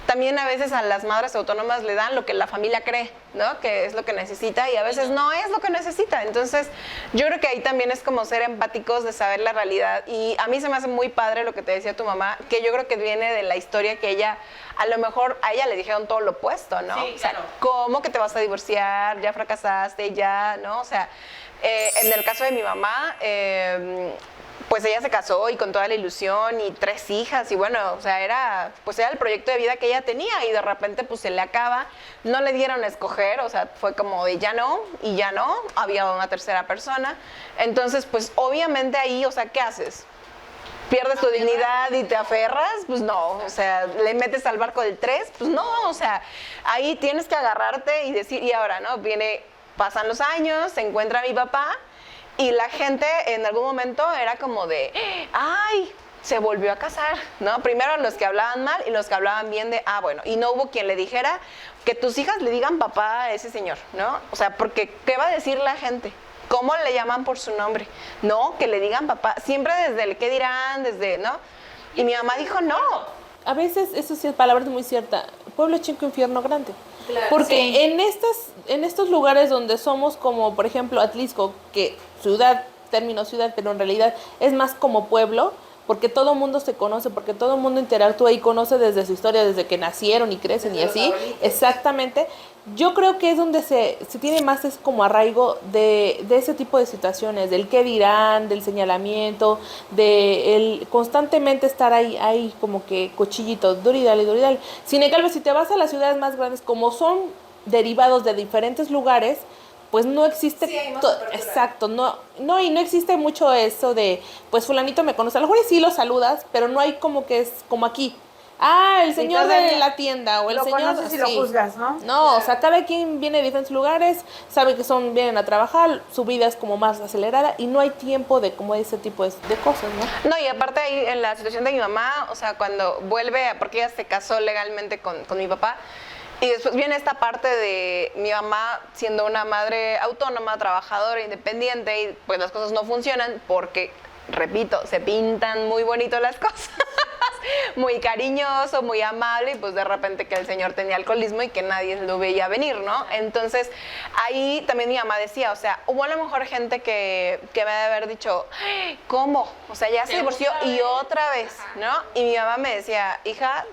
también a veces a las madres autónomas le dan lo que la familia cree, ¿no? Que es lo que necesita y a veces no es lo que necesita. Entonces, yo creo que ahí también es como ser empáticos de saber la realidad. Y a mí se me hace muy padre lo que te decía tu mamá, que yo creo que viene de la historia que ella, a lo mejor a ella le dijeron todo lo opuesto, ¿no? Sí, claro. O sea, ¿cómo que te vas a divorciar? Ya fracasaste, ya, ¿no? O sea, en el caso de mi mamá, pues ella se casó y con toda la ilusión y 3 hijas y bueno, o sea, era el proyecto de vida que ella tenía y de repente pues se le acaba, no le dieron a escoger, o sea, fue como de ya no y ya no, había una tercera persona, entonces pues obviamente ahí, o sea, ¿qué haces? ¿Pierdes tu dignidad y te aferras? Pues no, o sea, ¿le metes al barco del 3? Pues no, o sea, ahí tienes que agarrarte y decir, y ahora, ¿no? Pasan los años, se encuentra mi papá y la gente en algún momento era como de, ¡ay! Se volvió a casar, ¿no? Primero los que hablaban mal y los que hablaban bien de, bueno, y no hubo quien le dijera que tus hijas le digan papá a ese señor, ¿no? O sea, porque ¿qué va a decir la gente? ¿Cómo le llaman por su nombre? No, que le digan papá, siempre desde el qué dirán, ¿no? Y mi mamá dijo, no. A veces, eso sí, palabra muy cierta, pueblo chico, infierno grande. Claro, porque sí. en estos lugares donde somos como, por ejemplo, Atlisco, que término ciudad, pero en realidad es más como pueblo, porque todo mundo se conoce, porque todo mundo interactúa y conoce desde su historia, desde que nacieron y crecen desde y así. Exactamente. Yo creo que es donde se tiene más es como arraigo de ese tipo de situaciones, del qué dirán, del señalamiento, de el constantemente estar ahí como que cuchillito, duridale. Sin embargo, si te vas a las ciudades más grandes, como son derivados de diferentes lugares, pues no existe, exacto, y no existe mucho eso de, pues fulanito me conoce, a lo mejor sí lo saludas, pero no hay como que es como aquí, el señor de la tienda, o el señor, no sé si lo juzgas, ¿no? No, claro. O sea, cada quien viene de diferentes lugares, sabe que vienen a trabajar, su vida es como más acelerada y no hay tiempo de como ese tipo de cosas, ¿no? No, y aparte ahí en la situación de mi mamá, o sea, cuando porque ella se casó legalmente con mi papá, y después viene esta parte de mi mamá siendo una madre autónoma, trabajadora, independiente, y pues las cosas no funcionan porque, repito, se pintan muy bonito las cosas, muy cariñoso, muy amable, y pues de repente que el señor tenía alcoholismo y que nadie lo veía venir, ¿no? Entonces, ahí también mi mamá decía, o sea, hubo a lo mejor gente que me ha de haber dicho, ¿cómo? O sea, ya se divorció y otra vez, ¿no? Y mi mamá me decía, hija,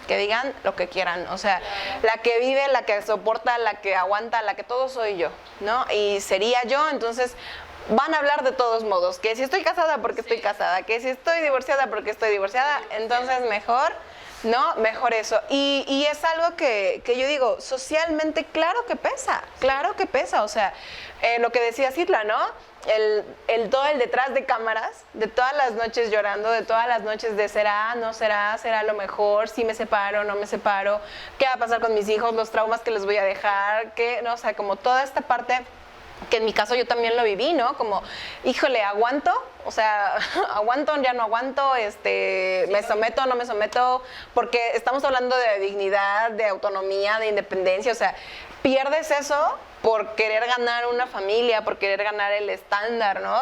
que digan lo que quieran, o sea, la que vive, la que soporta, la que aguanta, la que todo soy yo, ¿no? Y sería yo, entonces, van a hablar de todos modos, que si estoy casada porque estoy casada, que si estoy divorciada porque estoy divorciada, entonces mejor, ¿no? Mejor eso. Y es algo que yo digo, socialmente claro que pesa, o sea, lo que decía Citla, ¿no? Todo el detrás de cámaras, de todas las noches llorando, de todas las noches de será, no será, será lo mejor, si me separo, no me separo, qué va a pasar con mis hijos, los traumas que les voy a dejar, que, no, o sea, como toda esta parte que en mi caso yo también lo viví, ¿no? Como, híjole, aguanto, o sea, aguanto, ya no aguanto, me someto, no me someto, porque estamos hablando de dignidad, de autonomía, de independencia, o sea, pierdes eso por querer ganar una familia, por querer ganar el estándar, ¿no?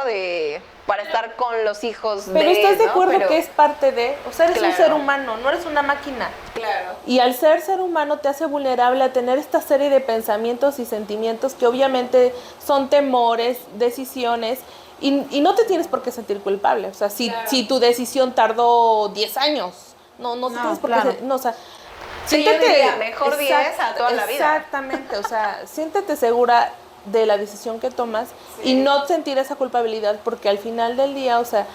Para estar con los hijos Pero ¿estás de ¿no? acuerdo Pero, que es parte de? O sea, eres un claro. ser humano, no eres una máquina. Claro. Y al ser humano te hace vulnerable a tener esta serie de pensamientos y sentimientos que obviamente son temores, decisiones, y no te tienes por qué sentir culpable. O sea, si tu decisión tardó 10 años, no te tienes por qué no, o sea, Sí, yo diría, mejor 10 a toda la vida. Exactamente, o sea, siéntete segura de la decisión que tomas y no sentir esa culpabilidad, porque al final del día, o sea,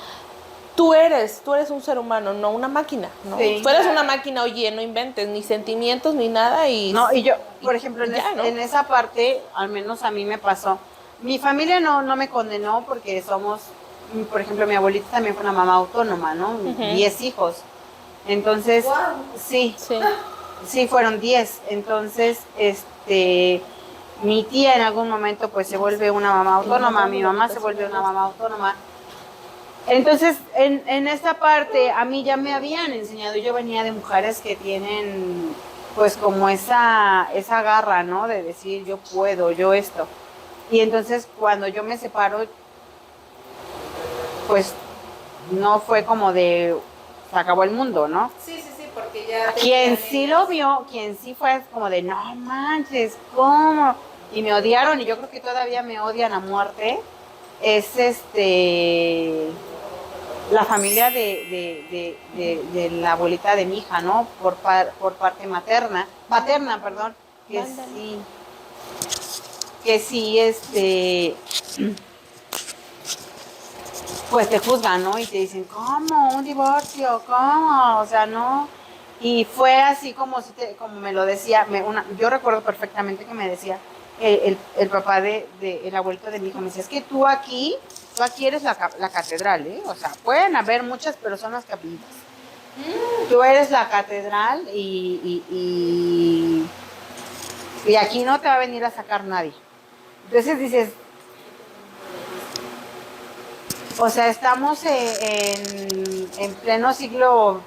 tú eres un ser humano, no una máquina, ¿no? Sí, tú eres claro. una máquina, oye, no inventes ni sentimientos ni nada y... No, y yo, por ejemplo, ¿no? en esa parte, al menos a mí me pasó. Mi familia no me condenó porque somos, por ejemplo, mi abuelita también fue una mamá autónoma, ¿no? 10 hijos. Entonces, sí, fueron 10. Entonces, mi tía en algún momento pues se vuelve una mamá autónoma, mi mamá se vuelve una mamá autónoma. Entonces, en esta parte a mí ya me habían enseñado, yo venía de mujeres que tienen pues como esa garra, ¿no? De decir yo puedo, yo esto. Y entonces cuando yo me separo, pues no fue como de se acabó el mundo, ¿no? Sí, porque ya... Quien sí lo vio, quien sí fue como de no manches, ¿cómo? Y me odiaron y yo creo que todavía me odian a muerte. Es la familia de la abuelita de mi hija, ¿no? Por parte paterna, perdón, que sí, pues te juzgan, ¿no? Y te dicen, ¿cómo? ¿Un divorcio? ¿Cómo? O sea, no. Y fue así como me lo decía, yo recuerdo perfectamente que me decía el papá el abuelito de mi hijo, me decía, es que tú aquí eres la catedral, ¿eh? O sea, pueden haber muchas, pero son las capillitas. Tú eres la catedral y aquí no te va a venir a sacar nadie. Entonces dices, o sea, estamos en pleno siglo,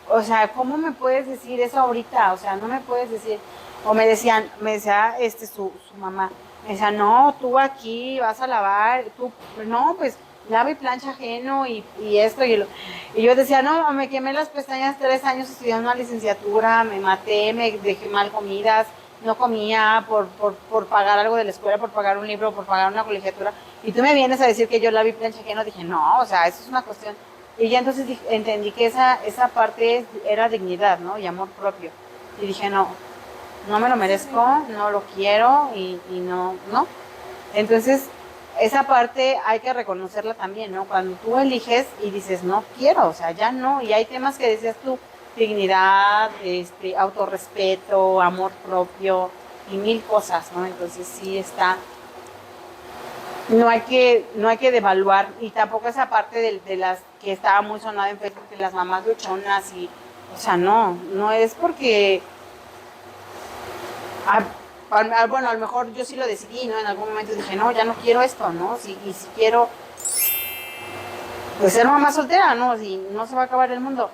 o sea, ¿cómo me puedes decir eso ahorita? O sea, no me puedes decir, o me decía su mamá, me decía, no, tú aquí vas a lavar, tú, no, pues lava y plancha ajeno y esto y yo decía, no, me quemé las pestañas 3 años estudiando una licenciatura, me maté, me dejé mal comidas, no comía por pagar algo de la escuela, por pagar un libro, por pagar una colegiatura, y tú me vienes a decir que yo lavo y plancha ajeno, dije, no, o sea, eso es una cuestión, y ya entonces entendí que esa parte era dignidad, ¿no? Y amor propio, y dije, no me lo merezco, no lo quiero y no. Entonces, esa parte hay que reconocerla también, ¿no? Cuando tú eliges y dices, no quiero, o sea, ya no. Y hay temas que decías tú, dignidad, autorrespeto, amor propio y 1000 cosas, ¿no? Entonces, sí está. No hay que devaluar, y tampoco esa parte de las que estaba muy sonada en Facebook, de las mamás luchonas y, o sea, no es porque... bueno, a lo mejor yo sí lo decidí, ¿no? En algún momento dije, no, ya no quiero esto, ¿no? Y si quiero, pues ser mamá soltera, ¿no? Si no se va a acabar el mundo.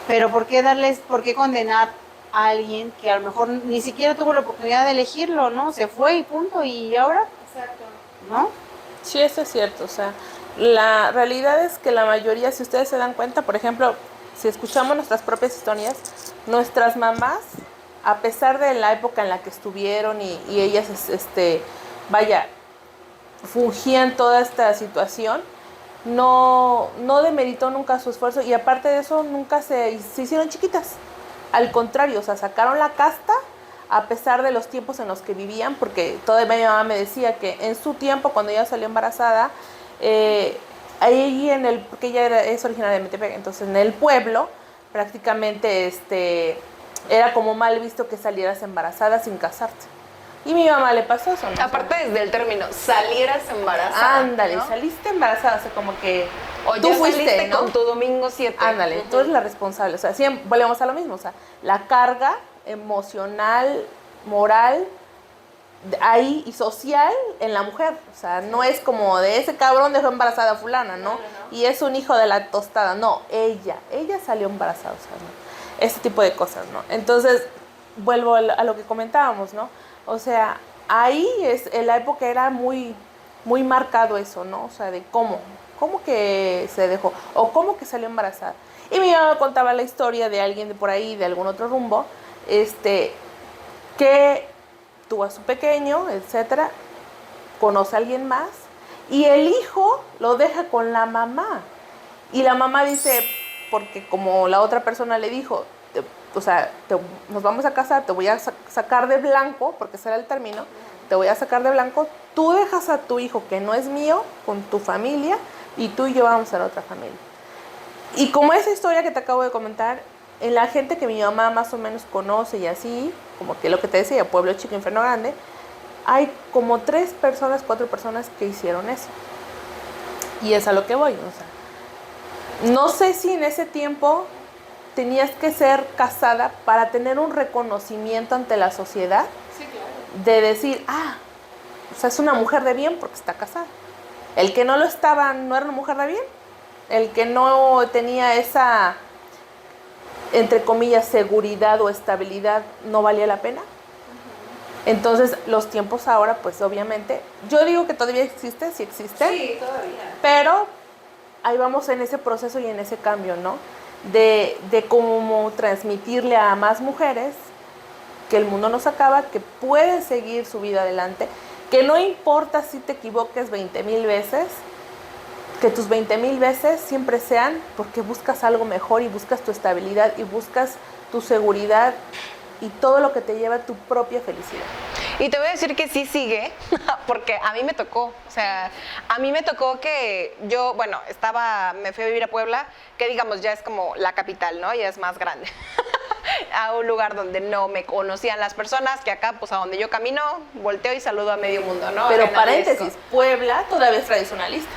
Pero ¿por qué condenar a alguien que a lo mejor ni siquiera tuvo la oportunidad de elegirlo, ¿no? Se fue y punto, y ahora, Exacto. ¿no? Sí, eso es cierto, o sea, la realidad es que la mayoría, si ustedes se dan cuenta, por ejemplo, si escuchamos nuestras propias historias, nuestras mamás, a pesar de la época en la que estuvieron y ellas, fungían toda esta situación, no demeritó nunca su esfuerzo, y aparte de eso nunca se hicieron chiquitas. Al contrario, o sea, sacaron la casta a pesar de los tiempos en los que vivían, porque todavía mi mamá me decía que en su tiempo, cuando ella salió embarazada, ahí porque ella es originaria de Metepec, entonces en el pueblo prácticamente era como mal visto que salieras embarazada sin casarte. Y mi mamá le pasó eso, ¿no? Aparte desde el término, salieras embarazada. Ándale, ¿no? saliste embarazada, o sea, como que O tú ya fuiste, saliste ¿no? con tu domingo 7. Ándale, tú eres la responsable. O sea, siempre volvemos a lo mismo. O sea, la carga emocional, moral, ahí y social en la mujer. O sea, no es como de ese cabrón dejó embarazada a fulana, ¿no? Y es un hijo de la tostada. No, ella salió embarazada. O sea, ¿no? Este tipo de cosas, ¿no? Entonces, vuelvo a lo que comentábamos, ¿no? O sea, ahí en la época era muy, muy marcado eso, ¿no? O sea, de cómo que se dejó o cómo que salió embarazada. Y mi mamá contaba la historia de alguien de por ahí, de algún otro rumbo, que tuvo a su pequeño, etcétera, conoce a alguien más y el hijo lo deja con la mamá. Y la mamá dice, porque como la otra persona le dijo, nos vamos a casar, te voy a sacar de blanco, porque ese era el término, te voy a sacar de blanco, tú dejas a tu hijo que no es mío con tu familia y tú y yo vamos a ser otra familia. Y como esa historia que te acabo de comentar, en la gente que mi mamá más o menos conoce y así, como que lo que te decía, pueblo chico, infierno grande, hay como 4 personas que hicieron eso. Y es a lo que voy, o sea, no sé si en ese tiempo tenías que ser casada para tener un reconocimiento ante la sociedad. Sí, claro. De decir, o sea, es una mujer de bien porque está casada. El que no lo estaba, no era una mujer de bien. El que no tenía esa, entre comillas, seguridad o estabilidad, no valía la pena. Entonces, los tiempos ahora, pues obviamente, yo digo que todavía existe, sí existe. Sí, todavía. Pero ahí vamos en ese proceso y en ese cambio, ¿no? De cómo transmitirle a más mujeres que el mundo no se acaba, que pueden seguir su vida adelante, que no importa si te equivoques 20,000 veces, que tus 20,000 veces siempre sean porque buscas algo mejor y buscas tu estabilidad y buscas tu seguridad y todo lo que te lleva a tu propia felicidad. Y te voy a decir que sí sigue, porque a mí me tocó, o sea, a mí me tocó que yo, bueno, me fui a vivir a Puebla, que digamos ya es como la capital, ¿no? Ya es más grande. A un lugar donde no me conocían las personas, que acá, pues a donde yo camino, volteo y saludo a medio mundo, ¿no? Pero En paréntesis, Jalisco. Puebla todavía es tradicionalista.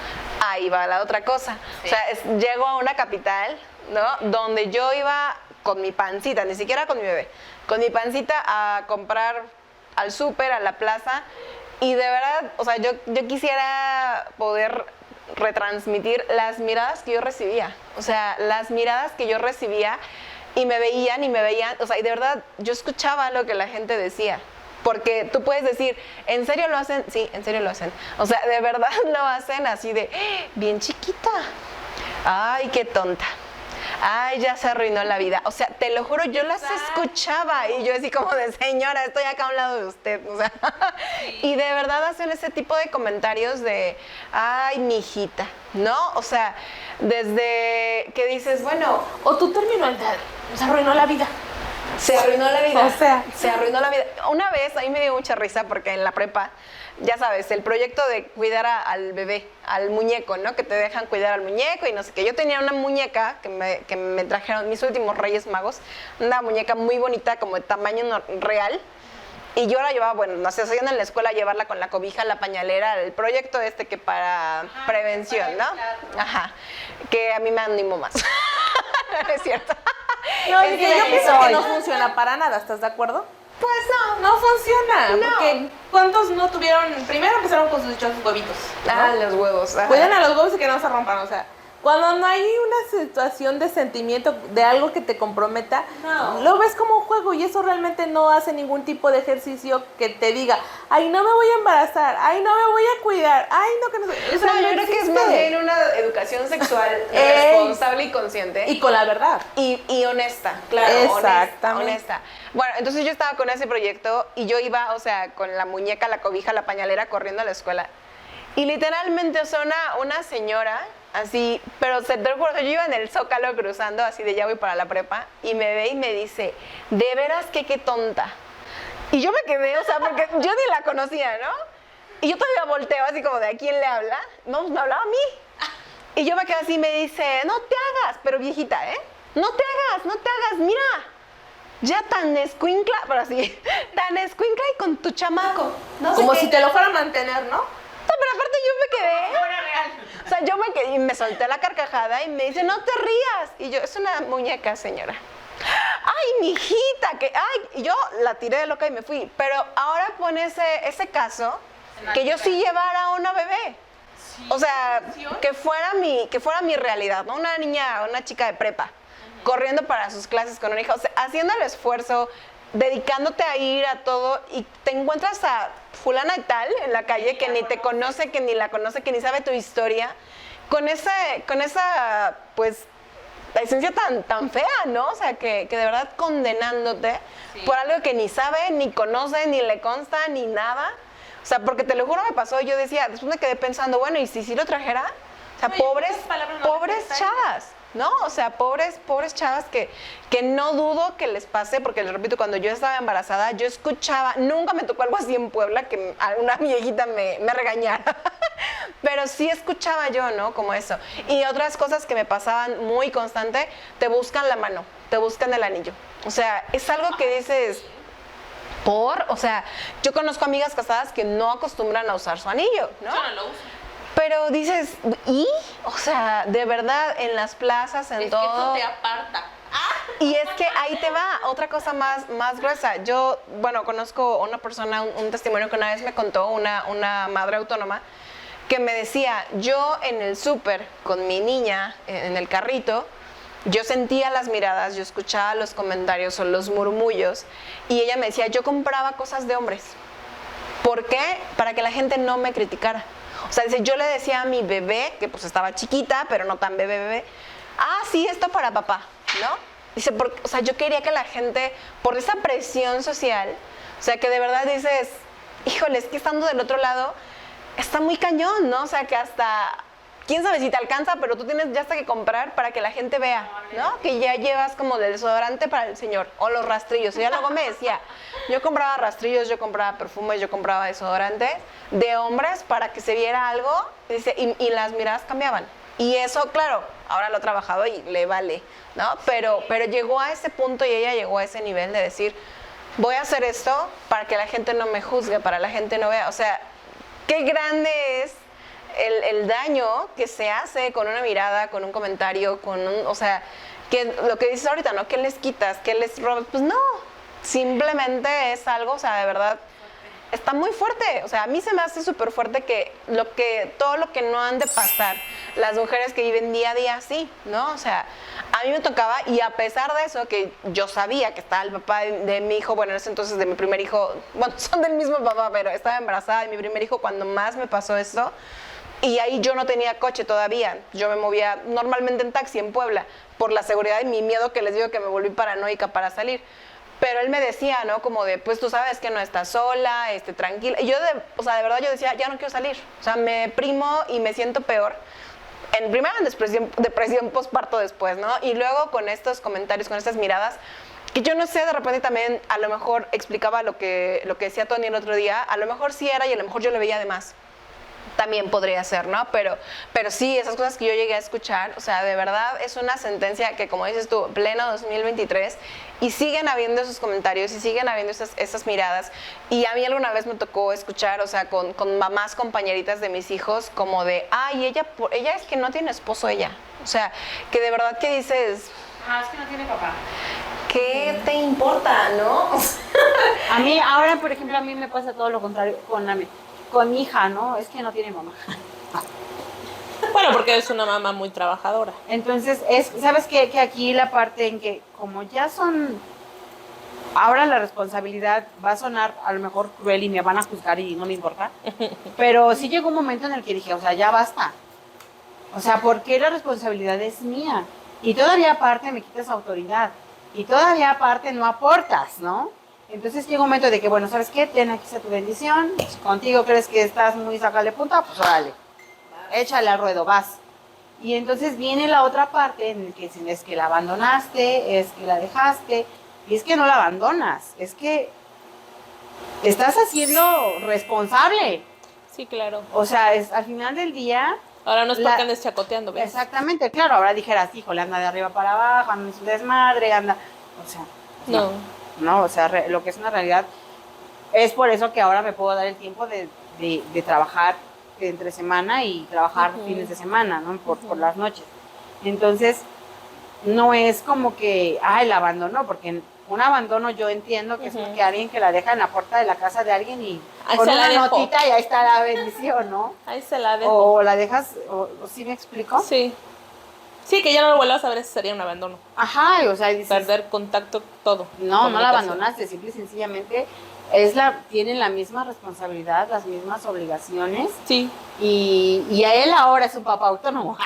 Ahí va la otra cosa. Sí. O sea, llego a una capital, ¿no? Donde yo iba con mi pancita, ni siquiera con mi bebé, con mi pancita a comprar al súper, a la plaza, y de verdad, o sea, yo quisiera poder retransmitir las miradas que yo recibía, o sea, las miradas que yo recibía y me veían, o sea, y de verdad, yo escuchaba lo que la gente decía. Porque tú puedes decir, ¿en serio lo hacen? Sí, en serio lo hacen. O sea, de verdad lo hacen así de, bien chiquita. Ay, qué tonta. Ay, ya se arruinó la vida. O sea, te lo juro, yo las escuchaba y yo así como de, señora, estoy acá a un lado de usted. O sea, y de verdad hacen ese tipo de comentarios de, ay, mijita, ¿no? O sea, desde que dices, bueno, O tu término, se arruinó la vida. se arruinó la vida. O sea. Se arruinó la vida. Una vez, a mí me dio mucha risa porque en la prepa, ya sabes, el proyecto de cuidar al bebé, al muñeco, ¿no? Que te dejan cuidar al muñeco y no sé qué. Yo tenía una muñeca que me trajeron mis últimos Reyes Magos, una muñeca muy bonita, como de tamaño real. Y yo la llevaba, bueno, no sé, hacían en la escuela llevarla con la cobija, la pañalera, el proyecto que para prevención, ¿no? Ajá. Que a mí me animó más. No es cierto. No, Es es que que yo sí pienso que soy. no funciona para nada, ¿estás de acuerdo? Pues no. No funciona, No. porque ¿cuántos no tuvieron? Primero empezaron con sus dichosos huevitos, ¿no? Ah, los huevos. Ajá. Cuidan a los huevos y que no se rompan, o sea, cuando no hay una situación de sentimiento, de algo que te comprometa, No. lo ves como un juego y eso realmente no hace ningún tipo de ejercicio que te diga, ay, no me voy a embarazar, ay, no me voy a cuidar, ay, no, que no sé. Eso No, yo no creo que es existe. más bien una educación sexual responsable y consciente. Y con la verdad. Y honesta, claro, Exactamente. honesta. Bueno, entonces yo estaba con ese proyecto y yo iba, o sea, con la muñeca, la cobija, la pañalera, corriendo a la escuela. Y literalmente, o sea, una señora, así, pero te lo juro, yo iba en el Zócalo cruzando, así de ya voy para la prepa, y me ve y me dice, de veras que qué tonta. Y yo me quedé, o sea, porque yo ni la conocía, ¿no? Y yo todavía volteo así como de ¿a quién le habla? No, pues me hablaba a mí. Y yo me quedé así y me dice, no te hagas, pero viejita, ¿eh? No te hagas, mira. Ya tan escuincla, pero así, tan escuincla y con tu chamaco. No sé Como qué. si te lo fuera a mantener, ¿no? No, pero aparte yo me quedé. O sea, yo me quedé y me solté la carcajada y me dice, no te rías. Y yo, es una muñeca, señora. Ay, mijita, que, ay, y yo la tiré de loca y me fui. Pero ahora pone ese caso que yo sí llevara a una bebé. O sea, que fuera mi realidad, ¿no? Una niña, una chica de prepa, corriendo para sus clases con un hijo, o sea, haciendo el esfuerzo, dedicándote a ir a todo y te encuentras a fulana y tal en la calle que ni te conoce, que ni la conoce, que ni sabe tu historia, con esa, pues, la esencia tan fea, ¿no? O sea, que de verdad condenándote por algo que ni sabe, ni conoce, ni le consta, ni nada. O sea, porque te lo juro me pasó, yo decía, después me quedé pensando, bueno, ¿y si lo trajera? O sea, pobres chavas, ¿no? O sea, pobres chavas que no dudo que les pase, porque les repito, cuando yo estaba embarazada, yo escuchaba, nunca me tocó algo así en Puebla, que alguna viejita me regañara, pero sí escuchaba yo, ¿no? Como eso. Y otras cosas que me pasaban muy constante, te buscan la mano, te buscan el anillo. O sea, es algo que dices... O sea, yo conozco amigas casadas que no acostumbran a usar su anillo, ¿no? Yo no lo uso. Pero dices, ¿y? O sea, de verdad, en las plazas, en todo. Es que eso te aparta. Y es que ahí te va, otra cosa más gruesa. Yo, bueno, conozco una persona, un testimonio que una vez me contó, una madre autónoma, que me decía, yo en el súper con mi niña, en el carrito, yo sentía las miradas, yo escuchaba los comentarios o los murmullos y ella me decía, yo compraba cosas de hombres. ¿Por qué? Para que la gente no me criticara. O sea, dice, yo le decía a mi bebé, que pues estaba chiquita, pero no tan bebé, sí, esto para papá, ¿no? Dice, o sea, yo quería que la gente, por esa presión social, o sea, que de verdad dices, híjole, es que estando del otro lado, está muy cañón, ¿no? O sea, que hasta... quién sabe si te alcanza, pero tú tienes ya hasta que comprar para que la gente vea, ¿no? Que ya llevas como del desodorante para el señor, o los rastrillos. Ella luego me decía, yo compraba rastrillos, yo compraba perfumes, yo compraba desodorante de hombres para que se viera algo, dice, y las miradas cambiaban. Y eso, claro, ahora lo he trabajado y le vale, ¿no? Pero llegó a ese punto y ella llegó a ese nivel de decir, voy a hacer esto para que la gente no me juzgue, para que la gente no vea. O sea, qué grande es el daño que se hace con una mirada, con un comentario, o sea, que lo que dices ahorita, ¿no? ¿Qué les quitas? ¿Qué les robas? Pues no, simplemente es algo, o sea, de verdad, está muy fuerte. O sea, a mí se me hace súper fuerte todo lo que no han de pasar las mujeres que viven día a día así, ¿no? O sea, a mí me tocaba, y a pesar de eso, que yo sabía que estaba el papá de mi hijo, bueno, en ese entonces de mi primer hijo, bueno, son del mismo papá, pero estaba embarazada de mi primer hijo cuando más me pasó esto. Y ahí yo no tenía coche todavía, yo me movía normalmente en taxi en Puebla, por la seguridad y mi miedo que les digo que me volví paranoica para salir. Pero él me decía, ¿no? Como de, pues tú sabes que no estás sola, tranquila. Y yo, o sea, de verdad yo decía, ya no quiero salir. O sea, me deprimo y me siento peor. Primero en depresión postparto después, ¿no? Y luego con estos comentarios, con estas miradas, que yo no sé, de repente también a lo mejor explicaba lo que decía Tony el otro día, a lo mejor sí era y a lo mejor yo lo veía de más. También podría ser, ¿no? Pero sí, esas cosas que yo llegué a escuchar, o sea, de verdad es una sentencia que, como dices tú, pleno 2023, y siguen habiendo esos comentarios y siguen habiendo esas miradas. Y a mí alguna vez me tocó escuchar, o sea, con mamás compañeritas de mis hijos, como de, ay, ella es que no tiene esposo ella. O sea, que de verdad que dices... es que no tiene papá. ¿Qué te importa, no? A mí, ahora, por ejemplo, a mí me pasa todo lo contrario con mi hija, ¿no? Es que no tiene mamá. Bueno, porque es una mamá muy trabajadora. Entonces, ¿sabes qué? Que aquí la parte en que, como ya son... Ahora la responsabilidad va a sonar a lo mejor cruel y me van a juzgar y no me importa. Pero sí llegó un momento en el que dije, o sea, ya basta. O sea, ¿por qué la responsabilidad es mía? Y todavía aparte me quitas autoridad. Y todavía aparte no aportas, ¿no? Entonces llega un momento de que, bueno, ¿sabes qué? Ten aquí está tu bendición. Si contigo crees que estás muy sacale punta, pues órale. Échale al ruedo, vas. Y entonces viene la otra parte en el que es que la abandonaste, es que la dejaste. Y es que no la abandonas. Es que te estás haciendo responsable. Sí, claro. O sea, al final del día... Ahora no es porque andes chacoteando, ¿ves? Exactamente, claro, ahora dijeras, híjole, anda de arriba para abajo, anda en su desmadre, anda... O sea, no, o sea, lo que es una realidad. Es por eso que ahora me puedo dar el tiempo de trabajar entre semana y trabajar fines de semana, ¿no? Por las noches. Entonces, no es como que, el abandono, porque un abandono yo entiendo que es porque alguien que la deja en la puerta de la casa de alguien y ahí con se la una dejo. notita y ahí está la bendición, ¿no? Ahí se la dejo. O la dejas, o ¿sí me explico? Sí. Sí, que ya no lo vuelvas a ver, eso sería un abandono. Ajá, o sea, dices, Perder contacto, todo. no la Comunicación. abandonaste, simple y sencillamente tienen la misma responsabilidad, las mismas obligaciones Sí. y a él ahora es un papá autónomo.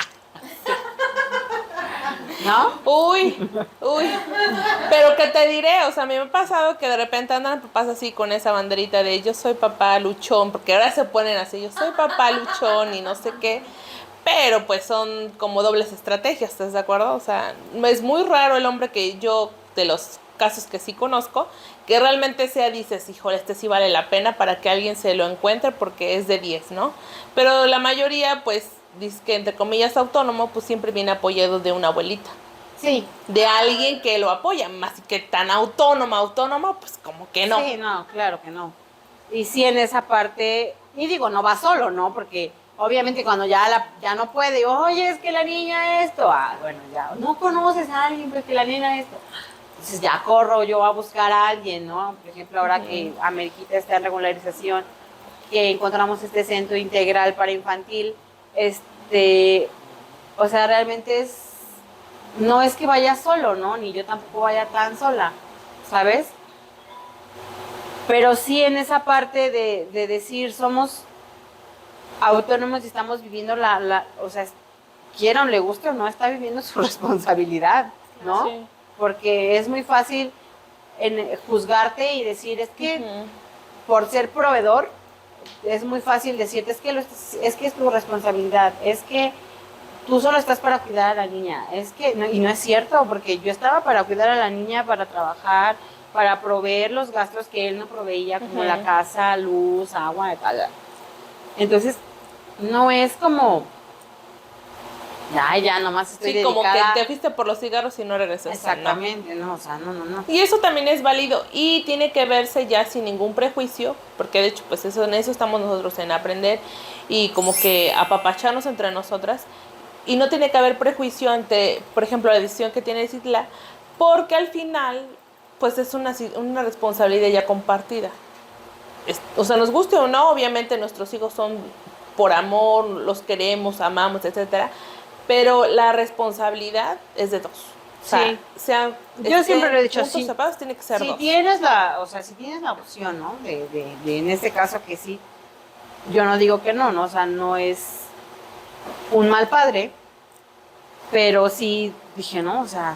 ¿No? Uy. Pero que te diré, o sea, a mí me ha pasado que de repente andan papás así con esa banderita de yo soy papá luchón, porque ahora se ponen así, yo soy papá luchón y no sé qué. Pero pues son como dobles estrategias, ¿estás de acuerdo? O sea, es muy raro el hombre que yo, de los casos que sí conozco, que realmente dices, híjole, este sí vale la pena para que alguien se lo encuentre porque es de 10, ¿no? Pero la mayoría, pues, dice que entre comillas autónomo, pues siempre viene apoyado de una abuelita. Sí. De alguien que lo apoya, más que tan autónoma, pues como que no. Sí, no, claro que no. Y sí en esa parte, y digo, no va solo, ¿no? Porque obviamente cuando ya no puede, oye, es que la niña esto, bueno, ya, no conoces a alguien porque la niña esto. Entonces ya corro yo a buscar a alguien, ¿no? Por ejemplo, ahora que Ameriquita está en regularización, que encontramos este centro integral para infantil, o sea, realmente no es que vaya solo, ¿no? Ni yo tampoco vaya tan sola, ¿sabes? Pero sí en esa parte de decir, somos autónomos y estamos viviendo o sea, quiera o le guste o no, está viviendo su responsabilidad, ¿no? Sí. Porque es muy fácil juzgarte y decir, es que por ser proveedor, es muy fácil decirte, es que es tu responsabilidad, es que tú solo estás para cuidar a la niña, y no es cierto, porque yo estaba para cuidar a la niña, para trabajar, para proveer los gastos que él no proveía, como la casa, luz, agua, tal. Entonces, no es como, ya nomás estoy dedicada. Como que te fuiste por los cigarros y no regresaste. Exactamente, no, o sea, no. Y eso también es válido y tiene que verse ya sin ningún prejuicio, porque de hecho pues en eso estamos nosotros, en aprender y como que apapacharnos entre nosotras, y no tiene que haber prejuicio ante, por ejemplo, la decisión que tiene Citlali, porque al final pues es una responsabilidad ya compartida. O sea, nos guste o no, obviamente nuestros hijos son por amor, los queremos, amamos, etcétera, pero la responsabilidad es de dos. O sea, yo siempre lo he dicho, puntos separados, tiene que ser dos. Si tienes la opción, ¿no? De en este caso que sí, yo no digo que no, o sea, no es un mal padre, pero sí dije, no, o sea,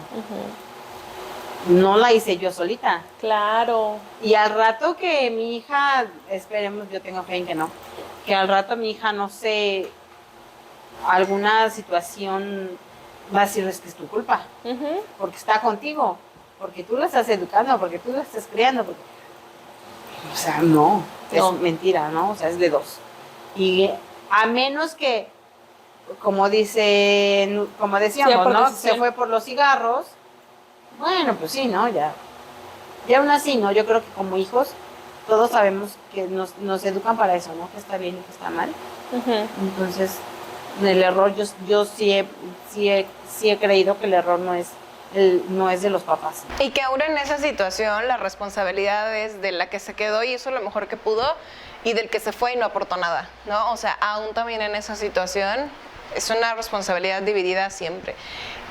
no la hice yo solita. Claro. Y al rato que mi hija, esperemos, yo tengo fe en que no, que al rato mi hija, no sé, alguna situación va a decir, es que es tu culpa, porque está contigo, porque tú la estás educando, porque tú la estás criando, o sea, no, es mentira, ¿no? O sea, es de dos. Y a menos que, como decíamos, ¿no? Se fue por los cigarros, bueno, pues sí, ¿no? Ya aún así, ¿no? Yo creo que como hijos, todos sabemos que nos educan para eso, ¿no? Que está bien y que está mal. Entonces, el error, yo sí he creído que el error no es de los papás. Y que ahora en esa situación la responsabilidad es de la que se quedó y hizo lo mejor que pudo, y del que se fue y no aportó nada, ¿no? O sea, aún también en esa situación es una responsabilidad dividida siempre.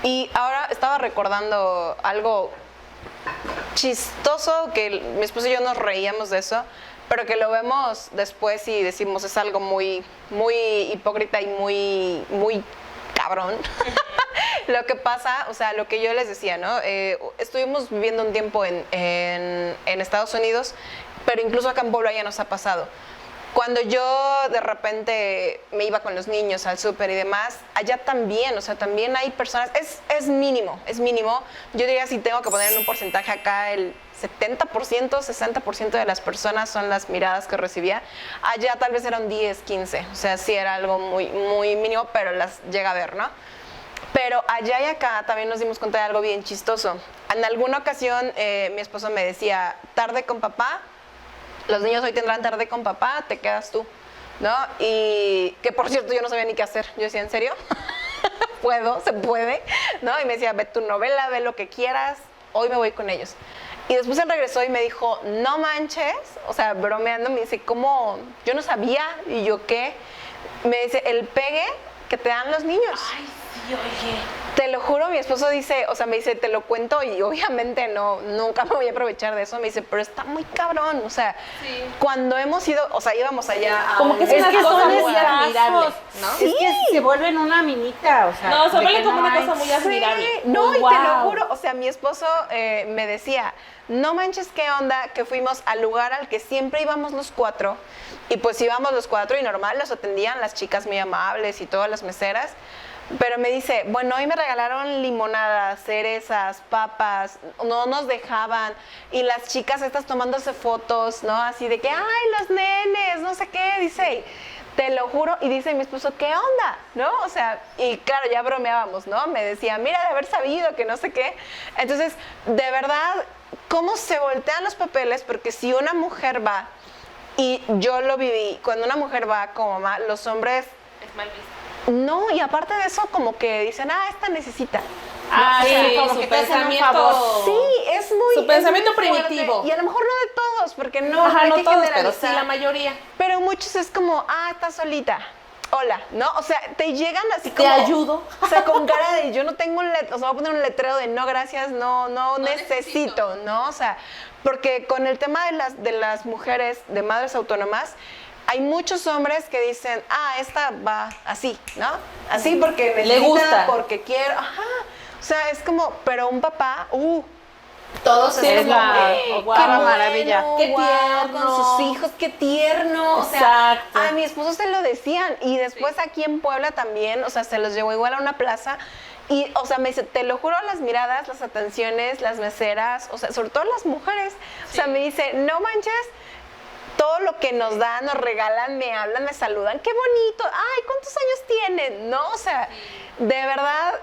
Y ahora estaba recordando algo chistoso, que mi esposo y yo nos reíamos de eso, pero que lo vemos después y decimos es algo muy, muy hipócrita y muy, muy cabrón. Lo que pasa, o sea, lo que yo les decía, ¿no? Estuvimos viviendo un tiempo en Estados Unidos, pero incluso acá en Puebla ya nos ha pasado. cuando yo de repente me iba con los niños al súper y demás, allá también, o sea, también hay personas, es mínimo, es mínimo. Yo diría, si tengo que poner en un porcentaje acá, el 70%, 60% de las personas son las miradas que recibía. Allá tal vez eran 10, 15, o sea, sí era algo muy, muy mínimo, pero las llega a ver, ¿no? Pero allá y acá también nos dimos cuenta de algo bien chistoso. En alguna ocasión mi esposo me decía, tarde con papá, los niños hoy tendrán tarde con papá, te quedas tú, ¿no? Y que por cierto yo no sabía ni qué hacer. Yo decía, ¿en serio? Se puede, ¿no? Y me decía, ve tu novela, ve lo que quieras, hoy me voy con ellos. Y después él regresó y me dijo, no manches, o sea, bromeando, me dice, ¿cómo? Yo no sabía, y yo, ¿qué? Me dice, el pegue que te dan los niños. Ay, sí, oye. Te lo juro, mi esposo dice, o sea, me dice, te lo cuento y obviamente nunca me voy a aprovechar de eso. Me dice, pero está muy cabrón, o sea, Sí. cuando hemos ido, o sea, íbamos allá a Como que un- es una cosa son muy admirable, ¿no? Es que se vuelven una minita, o sea. No, se de vuelve que como no una hay- cosa muy admirable. Sí, no, Muy y te lo guau. juro, o sea, mi esposo me decía, no manches qué onda, que fuimos al lugar al que siempre íbamos los cuatro, y pues íbamos los cuatro y normal, los atendían las chicas muy amables y todas las meseras, pero me dice, bueno, hoy me regalaron limonadas, cerezas, papas, no nos dejaban, y las chicas estas tomándose fotos, ¿no? Así de que, ay, los nenes, no sé qué, dice, te lo juro, y dice mi esposo, ¿qué onda? ¿No? O sea, y claro, ya bromeábamos, ¿no? Me decía, mira, de haber sabido que no sé qué. Entonces, de verdad, ¿cómo se voltean los papeles? Porque si una mujer va, y yo lo viví, cuando una mujer va como mamá, los hombres, Es mal visto. no, y aparte de eso, como que dicen, esta necesita. Ah, Sí, sí, como su que te hacen un pensamiento- favor. Sí, es muy. Su pensamiento es muy fuerte. primitivo. Y a lo mejor no de todos, porque no, Ajá, hay no que todos, pero sí generalizar. la mayoría. Pero muchos es como, estás solita. Hola, ¿no? O sea, te llegan así Te como. ayudo. O sea, con cara de yo no tengo un letrero, o sea, voy a poner un letrero de no gracias, no necesito, ¿no? O sea, porque con el tema de las mujeres, de madres autónomas, hay muchos hombres que dicen, esta va así, ¿no? Así porque necesita, gusta. porque quiero, ajá. O sea, es como, pero un papá, todos Sí, es es como, la octava maravilla. Qué guau, tierno. con sus hijos, qué tierno. O sea, Exacto. a mi esposo se lo decían y después aquí en Puebla también, o sea, se los llevó igual a una plaza y, o sea, me dice, te lo juro, las miradas, las atenciones, las meseras, o sea, sobre todo las mujeres, o sea, me dice, no manches, todo lo que nos dan, nos regalan, me hablan, me saludan, qué bonito, ay, ¿cuántos años tienen? No, o sea, de verdad,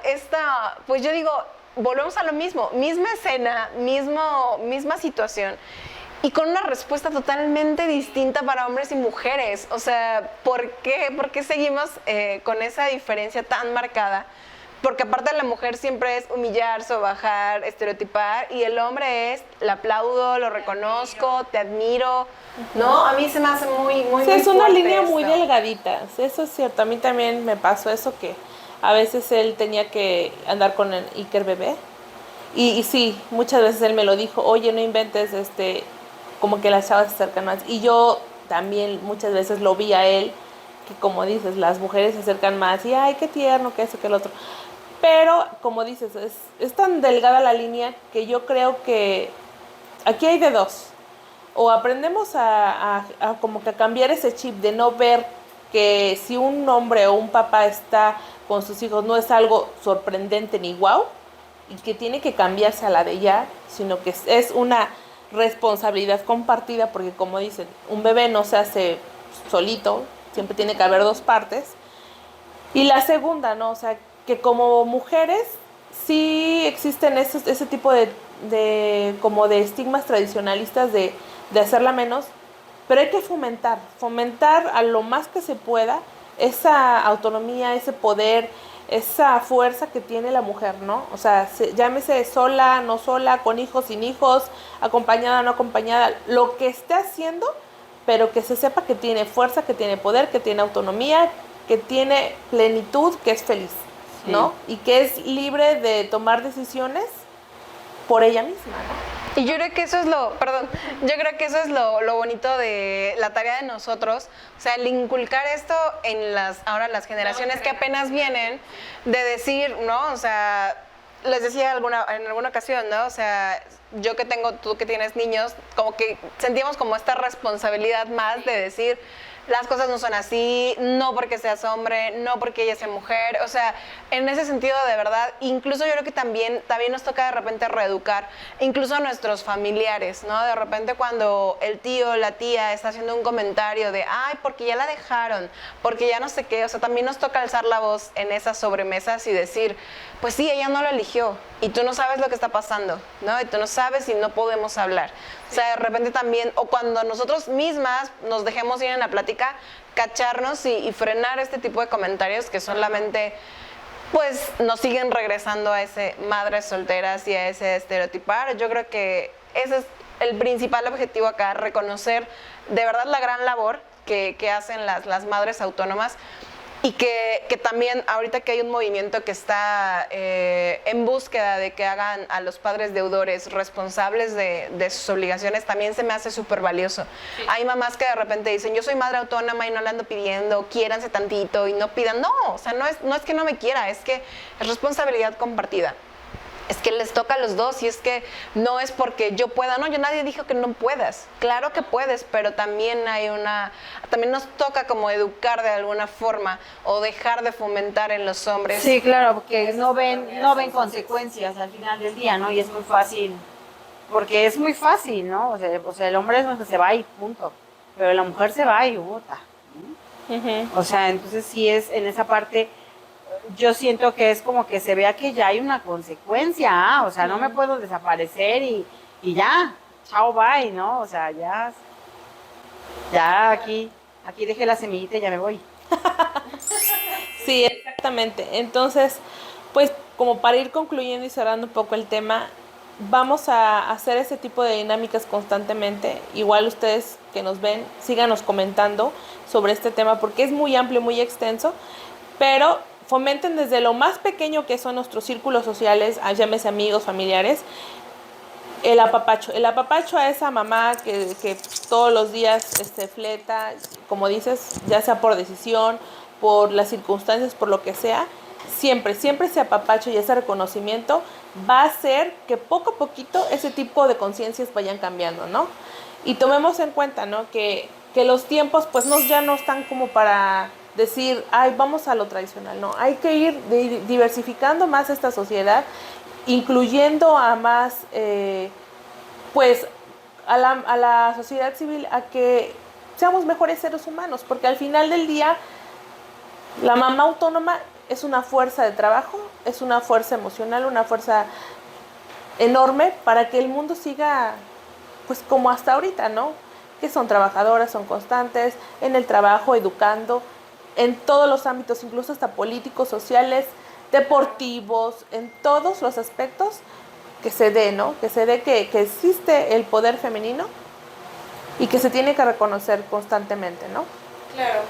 pues yo digo, volvemos a lo mismo, misma escena, misma situación, y con una respuesta totalmente distinta para hombres y mujeres. O sea, ¿por qué? ¿Por qué seguimos con esa diferencia tan marcada? Porque aparte la mujer siempre es humillar, sobajar, estereotipar, y el hombre es, le aplaudo, lo reconozco, te admiro, ¿no? A mí se me hace muy, muy, Sí, muy es una fuerte línea muy esto. delgadita. Sí, eso es cierto. A mí también me pasó eso, que a veces él tenía que andar con el Iker bebé. Y sí, muchas veces él me lo dijo, oye, no inventes, como que las chavas se acercan más. Y yo también muchas veces lo vi a él, que como dices, las mujeres se acercan más y, ay, qué tierno, que eso, que el otro. Pero, como dices, es tan delgada la línea que yo creo que aquí hay de dos. O aprendemos a como que a cambiar ese chip de no ver que si un hombre o un papá está con sus hijos no es algo sorprendente ni guau, y que tiene que cambiarse a la de ya, sino que es una responsabilidad compartida, porque como dicen, un bebé no se hace solito, siempre tiene que haber dos partes. Y la segunda, ¿no? O sea, que como mujeres sí existen ese tipo como de estigmas tradicionalistas de hacerla menos, pero hay que fomentar a lo más que se pueda esa autonomía, ese poder, esa fuerza que tiene la mujer, ¿no? O sea, llámese sola, no sola, con hijos, sin hijos, acompañada, no acompañada, lo que esté haciendo, pero que se sepa que tiene fuerza, que tiene poder, que tiene autonomía, que tiene plenitud, que es feliz, ¿no? Y que es libre de tomar decisiones por ella misma, ¿no? Y yo creo que eso es lo bonito de la tarea de nosotros, o sea, el inculcar esto en ahora las generaciones que apenas vienen, de decir, ¿no? O sea, les decía en alguna ocasión, ¿no? O sea, yo que tengo, tú que tienes niños, como que sentíamos como esta responsabilidad más de decir, las cosas no son así, no porque seas hombre, no porque ella sea mujer, o sea, en ese sentido de verdad, incluso yo creo que también nos toca de repente reeducar, incluso a nuestros familiares, ¿no? De repente cuando el tío, la tía está haciendo un comentario de, ay, porque ya la dejaron, porque ya no sé qué, o sea, también nos toca alzar la voz en esas sobremesas y decir, pues sí, ella no lo eligió y tú no sabes lo que está pasando, ¿no? Y tú no sabes y no podemos hablar. O sea, de repente también, o cuando nosotros mismas nos dejemos ir en la plática, cacharnos y frenar este tipo de comentarios que solamente, pues, nos siguen regresando a ese madres solteras y a ese estereotipar. Yo creo que ese es el principal objetivo acá, reconocer de verdad la gran labor que hacen las madres autónomas. Y que también ahorita que hay un movimiento que está en búsqueda de que hagan a los padres deudores responsables de sus obligaciones, también se me hace súper valioso. Sí. Hay mamás que de repente dicen, yo soy madre autónoma y no le ando pidiendo, quiéranse tantito y no pidan. No, o sea, no es que no me quiera, es que es responsabilidad compartida. Es que les toca a los dos y es que no es porque yo pueda, no, yo nadie dijo que no puedas, claro que puedes, pero también también nos toca como educar de alguna forma o dejar de fomentar en los hombres. Sí, claro, porque no ven consecuencias al final del día, ¿no? Y es muy fácil, porque es muy fácil, ¿no? O sea el hombre es el que se va y punto, pero la mujer se va y bota, ¿no? Uh-huh. O sea, entonces sí es en esa parte. Yo siento que es como que se vea que ya hay una consecuencia, o sea, no me puedo desaparecer y ya, chao, bye, ¿no? O sea, ya aquí dejé la semillita y ya me voy. Sí, exactamente. Entonces, pues como para ir concluyendo y cerrando un poco el tema, vamos a hacer ese tipo de dinámicas constantemente. Igual ustedes que nos ven, síganos comentando sobre este tema porque es muy amplio, muy extenso, pero fomenten desde lo más pequeño que son nuestros círculos sociales, llámese amigos, familiares, el apapacho a esa mamá que todos los días fleta, como dices, ya sea por decisión, por las circunstancias, por lo que sea, siempre ese apapacho y ese reconocimiento va a hacer que poco a poquito ese tipo de conciencias vayan cambiando, ¿no? Y tomemos en cuenta, ¿no? Que los tiempos pues ya no están como para decir, ay, vamos a lo tradicional, no, hay que ir diversificando más esta sociedad, incluyendo a más, pues, a la sociedad civil, a que seamos mejores seres humanos, porque al final del día, la mamá autónoma es una fuerza de trabajo, es una fuerza emocional, una fuerza enorme para que el mundo siga, pues, como hasta ahorita, ¿no? Que son trabajadoras, son constantes, en el trabajo, educando, en todos los ámbitos, incluso hasta políticos, sociales, deportivos, en todos los aspectos que se dé, ¿no? Que se dé que existe el poder femenino y que se tiene que reconocer constantemente, ¿no? Claro.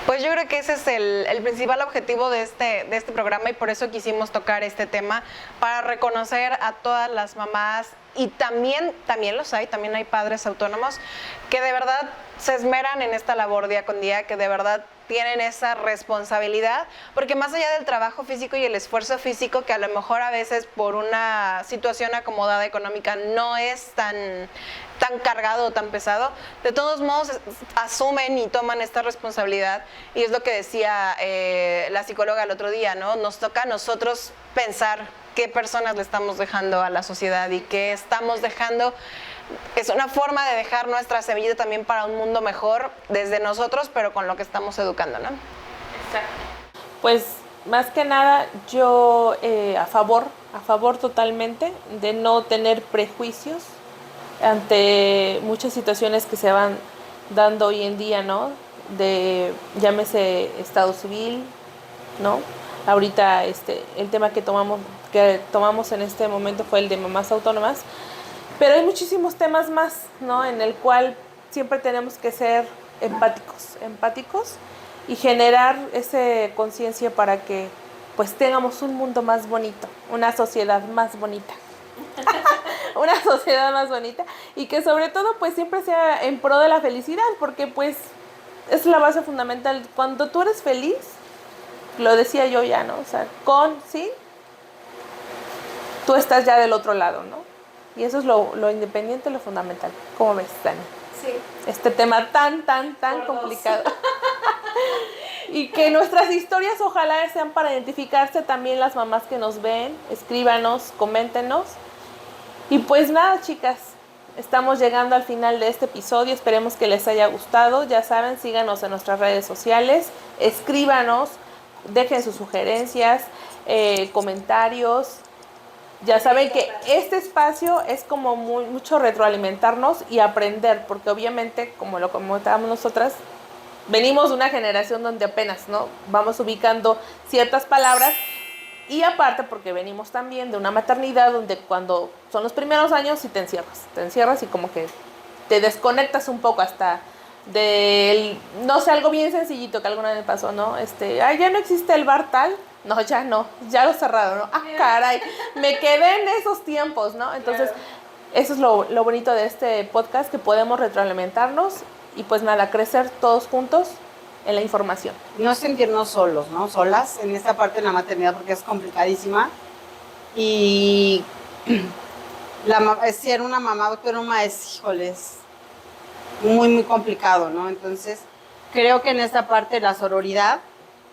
Pues yo creo que ese es el principal objetivo de este programa y por eso quisimos tocar este tema, para reconocer a todas las mamás y también también hay padres autónomos que de verdad se esmeran en esta labor día con día, que de verdad tienen esa responsabilidad, porque más allá del trabajo físico y el esfuerzo físico, que a lo mejor a veces por una situación acomodada económica no es tan cargado o tan pesado, de todos modos asumen y toman esta responsabilidad, y es lo que decía la psicóloga el otro día, ¿no? Nos toca a nosotros pensar qué personas le estamos dejando a la sociedad y qué estamos dejando. Es una forma de dejar nuestra semilla también para un mundo mejor desde nosotros, pero con lo que estamos educando, ¿no? Exacto. Pues más que nada yo a favor totalmente de no tener prejuicios ante muchas situaciones que se van dando hoy en día, ¿no? Llámese Estado civil, ¿no? Ahorita el tema que tomamos en este momento fue el de mamás autónomas. Pero hay muchísimos temas más, ¿no? En el cual siempre tenemos que ser empáticos y generar esa conciencia para que pues tengamos un mundo más bonito, una sociedad más bonita. Una sociedad más bonita y que sobre todo pues siempre sea en pro de la felicidad, porque pues es la base fundamental. Cuando tú eres feliz, lo decía yo ya, ¿no? O sea, sin, tú estás ya del otro lado, ¿no? Y eso es lo independiente, lo fundamental. ¿Cómo ves, Dani? este tema tan complicado. Y que nuestras historias ojalá sean para identificarse también las mamás que nos ven. Escríbanos, coméntenos. Y pues nada, chicas, estamos llegando al final de este episodio. Esperemos que les haya gustado. Ya saben, síganos en nuestras redes sociales. Escríbanos, dejen sus sugerencias, comentarios. Ya saben que este espacio es como mucho retroalimentarnos y aprender, porque obviamente, como lo comentábamos nosotras, venimos de una generación donde apenas, ¿no?, vamos ubicando ciertas palabras, y aparte porque venimos también de una maternidad donde cuando son los primeros años sí te encierras y como que te desconectas un poco hasta del, no sé, algo bien sencillito que alguna vez me pasó, ¿no? Ya no existe el bar tal. No, ya no, ya lo cerraron, ¿no? Ah, caray, me quedé en esos tiempos, ¿no? Entonces, eso es lo bonito de este podcast, que podemos retroalimentarnos y pues nada, crecer todos juntos en la información. No sentirnos solos, ¿no? Solas en esta parte de la maternidad, porque es complicadísima. Y ser una mamá autónoma híjoles, muy complicado, ¿no? Entonces, creo que en esta parte la sororidad,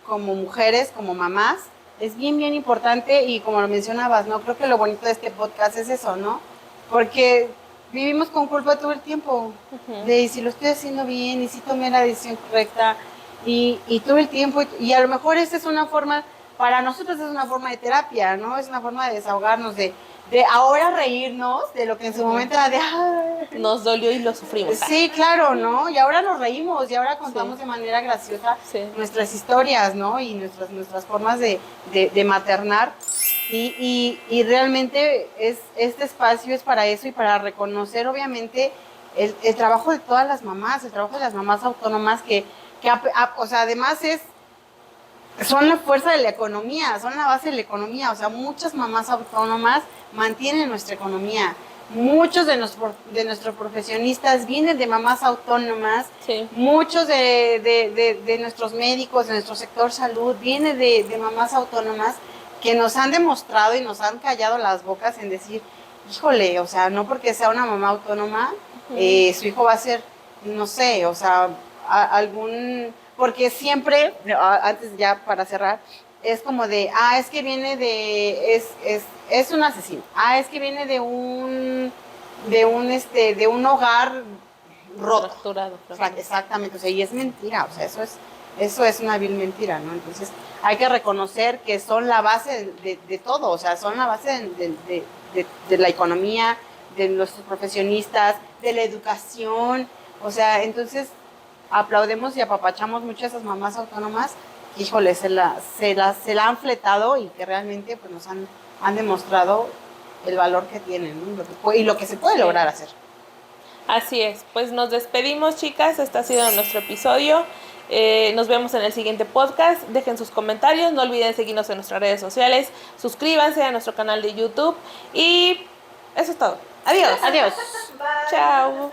como mujeres, como mamás, es bien importante, y como lo mencionabas, ¿no? Creo que lo bonito de este podcast es eso, ¿no? Porque vivimos con culpa todo el tiempo, de si lo estoy haciendo bien, y si tomé la decisión correcta, y todo el tiempo, y a lo mejor esta es una forma, para nosotros es una forma de terapia, ¿no? Es una forma de desahogarnos, de ahora reírnos de lo que en su momento era de... ¡ay! Nos dolió y lo sufrimos. Sí, claro, ¿no? Y ahora nos reímos, y ahora contamos de manera graciosa nuestras historias, ¿no? Y nuestras formas de maternar. Y realmente este espacio es para eso, y para reconocer, obviamente, el trabajo de todas las mamás, el trabajo de las mamás autónomas, que o sea, además son la fuerza de la economía, son la base de la economía. O sea, muchas mamás autónomas mantienen nuestra economía. Muchos de nuestros profesionistas vienen de mamás autónomas. Sí. Muchos de nuestros médicos, de nuestro sector salud, vienen de mamás autónomas, que nos han demostrado y nos han callado las bocas en decir, híjole, o sea, no porque sea una mamá autónoma, su hijo va a ser, no sé, o sea, porque siempre, antes ya para cerrar, es como de, es que viene es un asesino, es que viene de un hogar roto. Fracturado. Exactamente, o sea, y es mentira, o sea, eso es una vil mentira, ¿no? Entonces, hay que reconocer que son la base de todo, o sea, son la base de la economía, de nuestros profesionistas, de la educación, o sea, entonces aplaudemos y apapachamos mucho a esas mamás autónomas que, híjole, se la han fletado, y que realmente pues nos han demostrado el valor que tienen, ¿no? Y lo que se puede lograr hacer. Así es, pues nos despedimos, chicas, este ha sido nuestro episodio. Nos vemos en el siguiente podcast. Dejen sus comentarios, no olviden seguirnos en nuestras redes sociales, suscríbanse a nuestro canal de YouTube, y eso es todo. Adiós. Adiós. Chao.